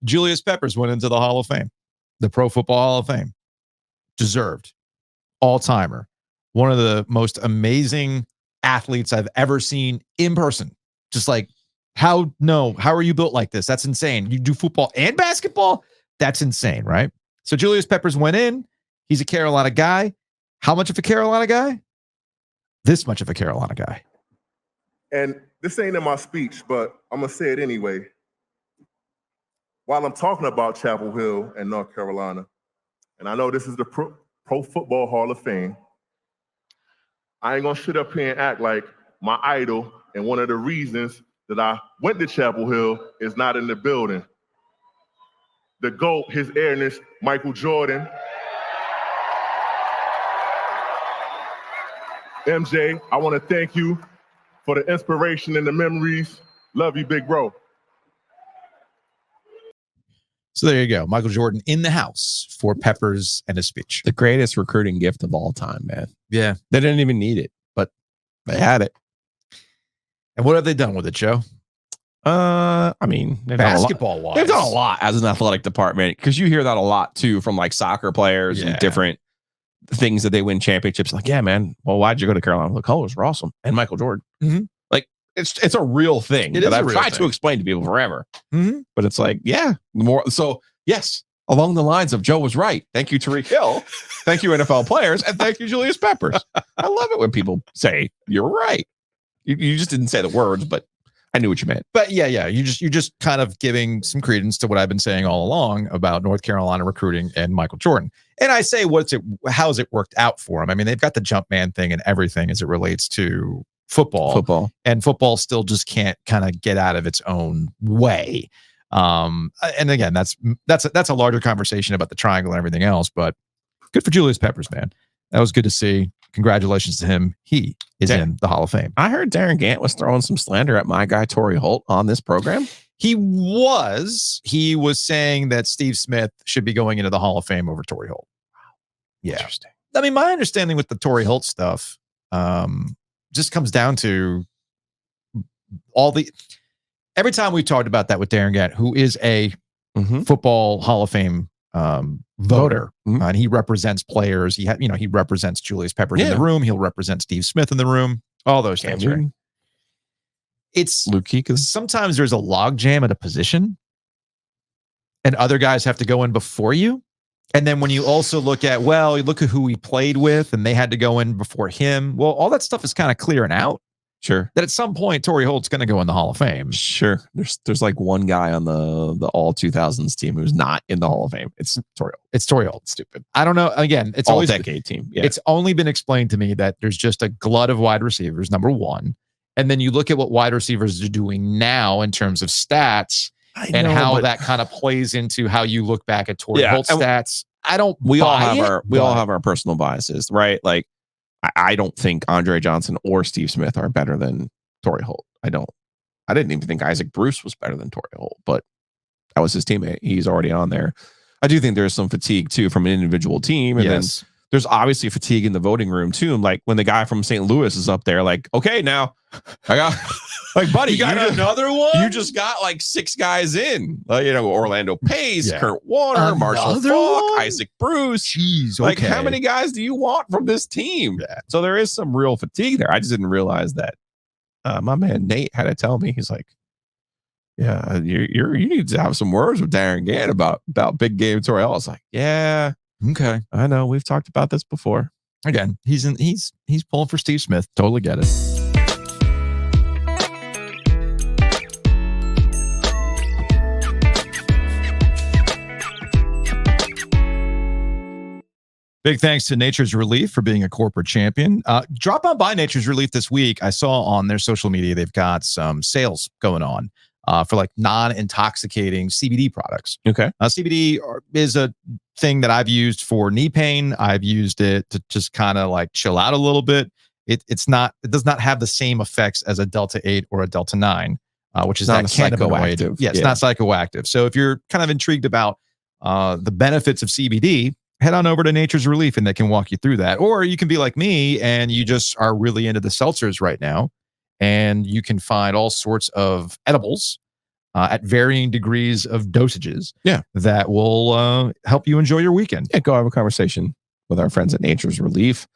Julius Peppers went into the Hall of Fame, the Pro Football Hall of Fame. Deserved. All-timer. One of the most amazing athletes I've ever seen in person. Just like, how are you built like this? That's insane. You do football and basketball? That's insane, right? So Julius Peppers went in. He's a Carolina guy. How much of a Carolina guy? This much of a Carolina guy. And this ain't in my speech, but I'm going to say it anyway. While I'm talking about Chapel Hill and North Carolina, and I know this is the Pro Football Hall of Fame, I ain't going to sit up here and act like my idol and one of the reasons that I went to Chapel Hill is not in the building. The GOAT, His Airness, Michael Jordan. MJ, I want to thank you for the inspiration and the memories. Love you, big bro. So there you go. Michael Jordan in the house for Peppers and his speech. The greatest recruiting gift of all time, man. Yeah. They didn't even need it, but they had it. And what have they done with it, Joe? I mean, basketball wise, they've done a lot as an athletic department, because you hear that a lot too from like soccer players and different things that they win championships. Like, yeah, man. Well, why'd you go to Carolina? The colors were awesome, and Michael Jordan. Mm-hmm. Like, it's a real thing that I've tried to explain to people forever. Mm-hmm. But it's like, yeah, more. So yes, along the lines of Joe was right. Thank you, Tyreek Hill. Thank you, NFL players, and thank you, Julius Peppers. I love it when people say you're right. You just didn't say the words, but I knew what you meant. But yeah, you're just kind of giving some credence to what I've been saying all along about North Carolina recruiting and Michael Jordan. And I say, how's it worked out for him? I mean, they've got the jump man thing and everything as it relates to football, and football still just can't kind of get out of its own way. And again, that's a larger conversation about the triangle and everything else. But good for Julius Peppers, man. That was good to see. Congratulations to him. He is in the Hall of Fame. I heard Darren Gant was throwing some slander at my guy, Torrey Holt, on this program. He was saying that Steve Smith should be going into the Hall of Fame over Torrey Holt. Yeah. Interesting. I mean, my understanding with the Torrey Holt stuff just comes down to every time we talked about that with Darren Gant, who is a football Hall of Fame voter. Mhm. And he represents players. He represents Julius Peppers in the room. He'll represent Steve Smith in the room. All those things. Right? It's Luke Kuechly. Sometimes there's a log jam at a position and other guys have to go in before you. And then when you also look at who he played with and they had to go in before him. Well, all that stuff is kind of clearing out. Sure. That at some point, Torrey Holt's going to go in the Hall of Fame. Sure. There's like one guy on the all 2000s team who's not in the Hall of Fame. It's Torrey Holt. It's Torrey Holt. Stupid. I don't know. Again, it's all always decade team. Yeah. It's only been explained to me that there's just a glut of wide receivers, number one. And then you look at what wide receivers are doing now in terms of stats and how that kind of plays into how you look back at Torrey Holt stats. We all have our personal biases, right? Like I don't think Andre Johnson or Steve Smith are better than Torrey Holt. I didn't even think Isaac Bruce was better than Torrey Holt, but that was his teammate. He's already on there. I do think there's some fatigue too from an individual team. And then there's obviously fatigue in the voting room too. Like when the guy from St. Louis is up there, like, okay, now I got like, buddy, you got another one? You just got like 6 guys in, Orlando Pace, Kurt Warner, Marshall Faulk, Isaac Bruce. Jeez, like how many guys do you want from this team? Yeah. So there is some real fatigue there. I just didn't realize that. My man Nate had to tell me, he's like, yeah, you need to have some words with Darren Gann about big game Torrey Holt. I was like, yeah, okay, I know we've talked about this before. Again, he's pulling for Steve Smith. Totally get it. Big thanks to Nature's Relief for being a corporate champion. Drop on by Nature's Relief this week. I saw on their social media they've got some sales going on for like non-intoxicating CBD products. Okay. CBD is a thing that I've used for knee pain. I've used it to just kind of like chill out a little bit. It does not have the same effects as a Delta 8 or a Delta 9, which is not psychoactive. Yeah, it's not psychoactive. So if you're kind of intrigued about the benefits of CBD, head on over to Nature's Relief and they can walk you through that. Or you can be like me and you just are really into the seltzers right now. And you can find all sorts of edibles at varying degrees of dosages that will help you enjoy your weekend. Yeah, go have a conversation with our friends at Nature's Relief.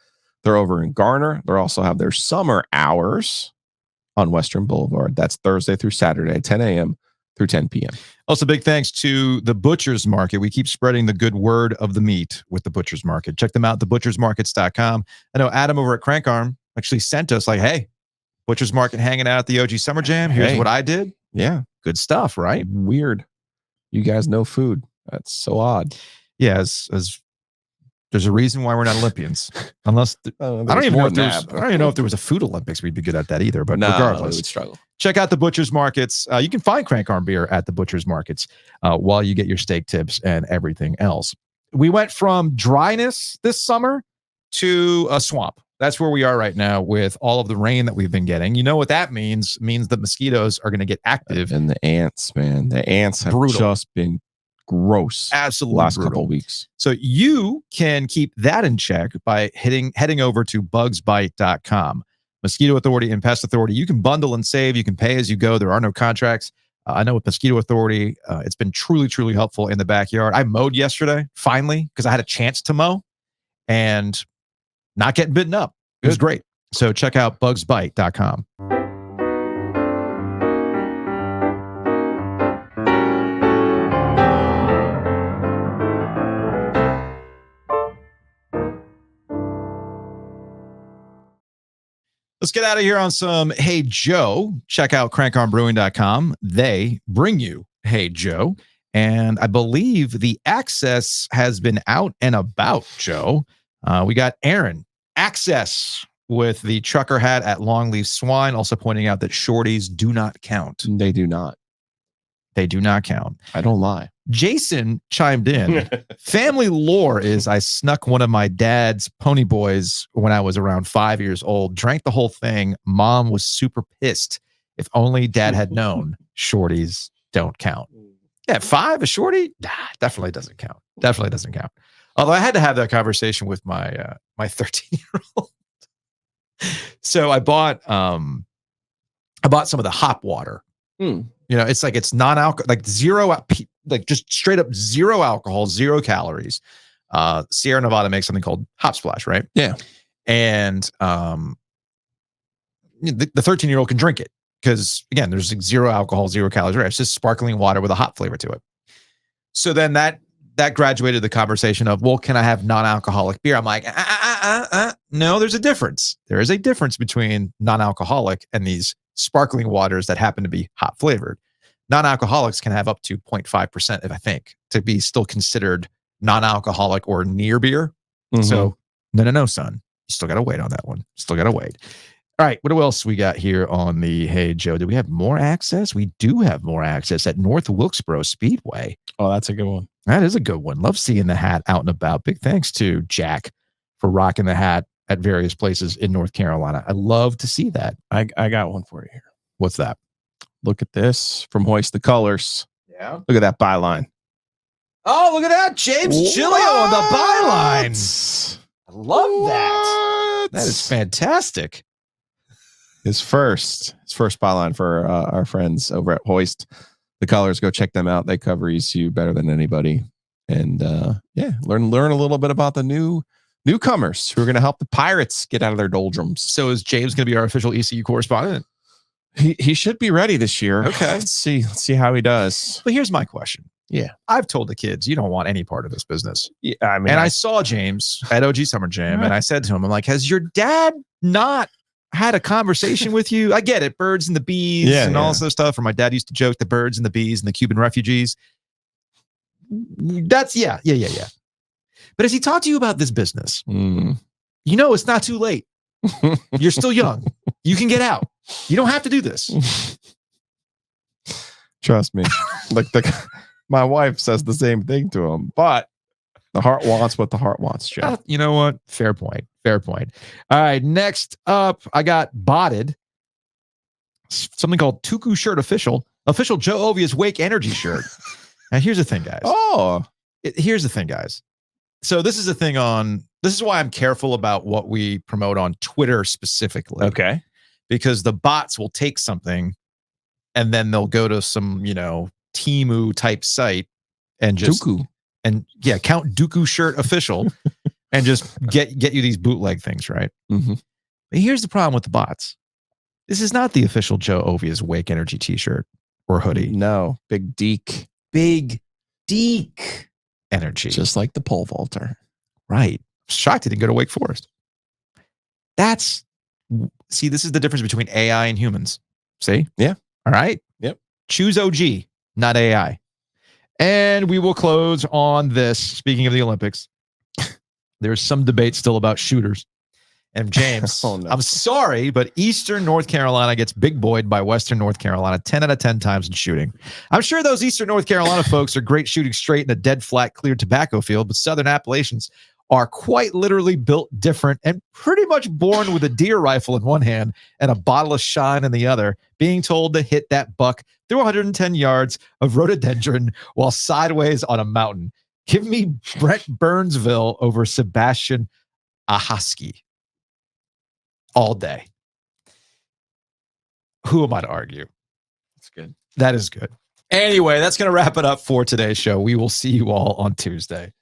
They're over in Garner. They also have their summer hours on Western Boulevard. That's Thursday through Saturday, 10 a.m. through 10 p.m. Also, big thanks to the Butcher's Market. We keep spreading the good word of the meat with the Butcher's Market. Check them out, thebutchersmarkets.com. I know Adam over at Crank Arm actually sent us like, hey, Butcher's Market hanging out at the OG Summer Jam. Here's what I did. Yeah. Good stuff, right? Weird. You guys know food. That's so odd. Yeah, as there's a reason why we're not Olympians. Unless I don't even know if there was a food Olympics. We'd be good at that either. But regardless, we would struggle. Check out the Butcher's Markets. You can find Crank Arm beer at the Butcher's Markets while you get your steak tips and everything else. We went from dryness this summer to a swamp. That's where we are right now with all of the rain that we've been getting. You know what that means? It means that mosquitoes are going to get active. And the ants, man. The ants have just been gross. Absolutely. Last couple of weeks. So you can keep that in check by heading over to bugsbite.com. Mosquito Authority and Pest Authority. You can bundle and save. You can pay as you go. There are no contracts. I know with Mosquito Authority, it's been truly, truly helpful in the backyard. I mowed yesterday, finally, because I had a chance to mow and not getting bitten up. It was great. So check out bugsbite.com. Let's get out of here on some Hey Joe. Check out crankarmbrewing.com. They bring you Hey Joe. And I believe the access has been out and about, Joe. We got Aaron Access with the trucker hat at Longleaf Swine, also pointing out that shorties do not count. They do not. They do not count. I don't lie. Jason chimed in. Family lore is I snuck one of my dad's pony boys when I was around 5 years old, drank the whole thing. Mom was super pissed. If only dad had known. Shorties don't count. Yeah, 5, a shorty? Nah, definitely doesn't count. Definitely doesn't count. Although I had to have that conversation with my 13-year-old. So I bought some of the hop water. You know, it's like it's non-alcohol, like zero. like just straight up zero alcohol, 0 calories. Sierra Nevada makes something called Hot Splash, right? Yeah. And the 13-year-old can drink it because, again, there's like 0 alcohol, 0 calories. Right? It's just sparkling water with a hot flavor to it. So then that graduated the conversation of, well, can I have non-alcoholic beer? I'm like, no, there's a difference. There is a difference between non-alcoholic and these sparkling waters that happen to be hot flavored. Non-alcoholics can have up to 0.5%, if I think, to be still considered non-alcoholic or near beer. Mm-hmm. So no, son. You still got to wait on that one. Still got to wait. All right. What else we got here on the Hey Joe? Do we have more access? We do have more access at North Wilkesboro Speedway. Oh, that's a good one. That is a good one. Love seeing the hat out and about. Big thanks to Jack for rocking the hat at various places in North Carolina. I love to see that. I got one for you here. What's that? Look at this from Hoist the Colors. Yeah. Look at that byline. Oh, look at that. James Giglio on the byline. I love that. That is fantastic. His first byline for our friends over at Hoist the Colors. Go check them out. They cover ECU better than anybody. And learn a little bit about the newcomers who are going to help the Pirates get out of their doldrums. So is James going to be our official ECU correspondent? He should be ready this year. Okay. Let's see how he does. But here's my question. Yeah. I've told the kids, you don't want any part of this business. Yeah, I mean, and I saw James at OG Summer Jam, and I said to him, I'm like, has your dad not had a conversation with you? I get it, birds and the bees and all this other stuff. Or my dad used to joke the birds and the bees and the Cuban refugees. That's yeah. But has he talked to you about this business? You know, it's not too late. You're still young. You can get out. You don't have to do this. Trust me. Like my wife says the same thing to him, but the heart wants what the heart wants, Joe. You know what? Fair point. All right. Next up, I got botted something called Tuku Shirt Official Joe Ovies Wake Energy Shirt. Now, here's the thing, guys. Here's the thing, guys. So this is why I'm careful about what we promote on Twitter specifically. Okay. Because the bots will take something and then they'll go to some, Temu type site and just Dooku. And count Dooku Shirt Official and just get you these bootleg things, right? Mm-hmm. But here's the problem with the bots. This is not the official Joe Ovies Wake Energy t-shirt or hoodie. No, Big Deke Energy. Just like the pole vaulter. Right. Shocked he didn't go to Wake Forest. This is the difference between AI and humans. See? Yeah. All right. Yep. Choose OG, not AI. And we will close on this. Speaking of the Olympics, there's some debate still about shooters. And James, Oh, no. I'm sorry, but Eastern North Carolina gets big boyed by Western North Carolina 10 out of 10 times in shooting. I'm sure those Eastern North Carolina folks are great shooting straight in a dead flat clear tobacco field, but Southern Appalachians are quite literally built different and pretty much born with a deer rifle in one hand and a bottle of shine in the other, being told to hit that buck through 110 yards of rhododendron while sideways on a mountain. Give me Brent Burnsville over Sebastian Ahoskie all day. Who am I to argue? That's good. That is good. Anyway, that's going to wrap it up for today's show. We will see you all on Tuesday.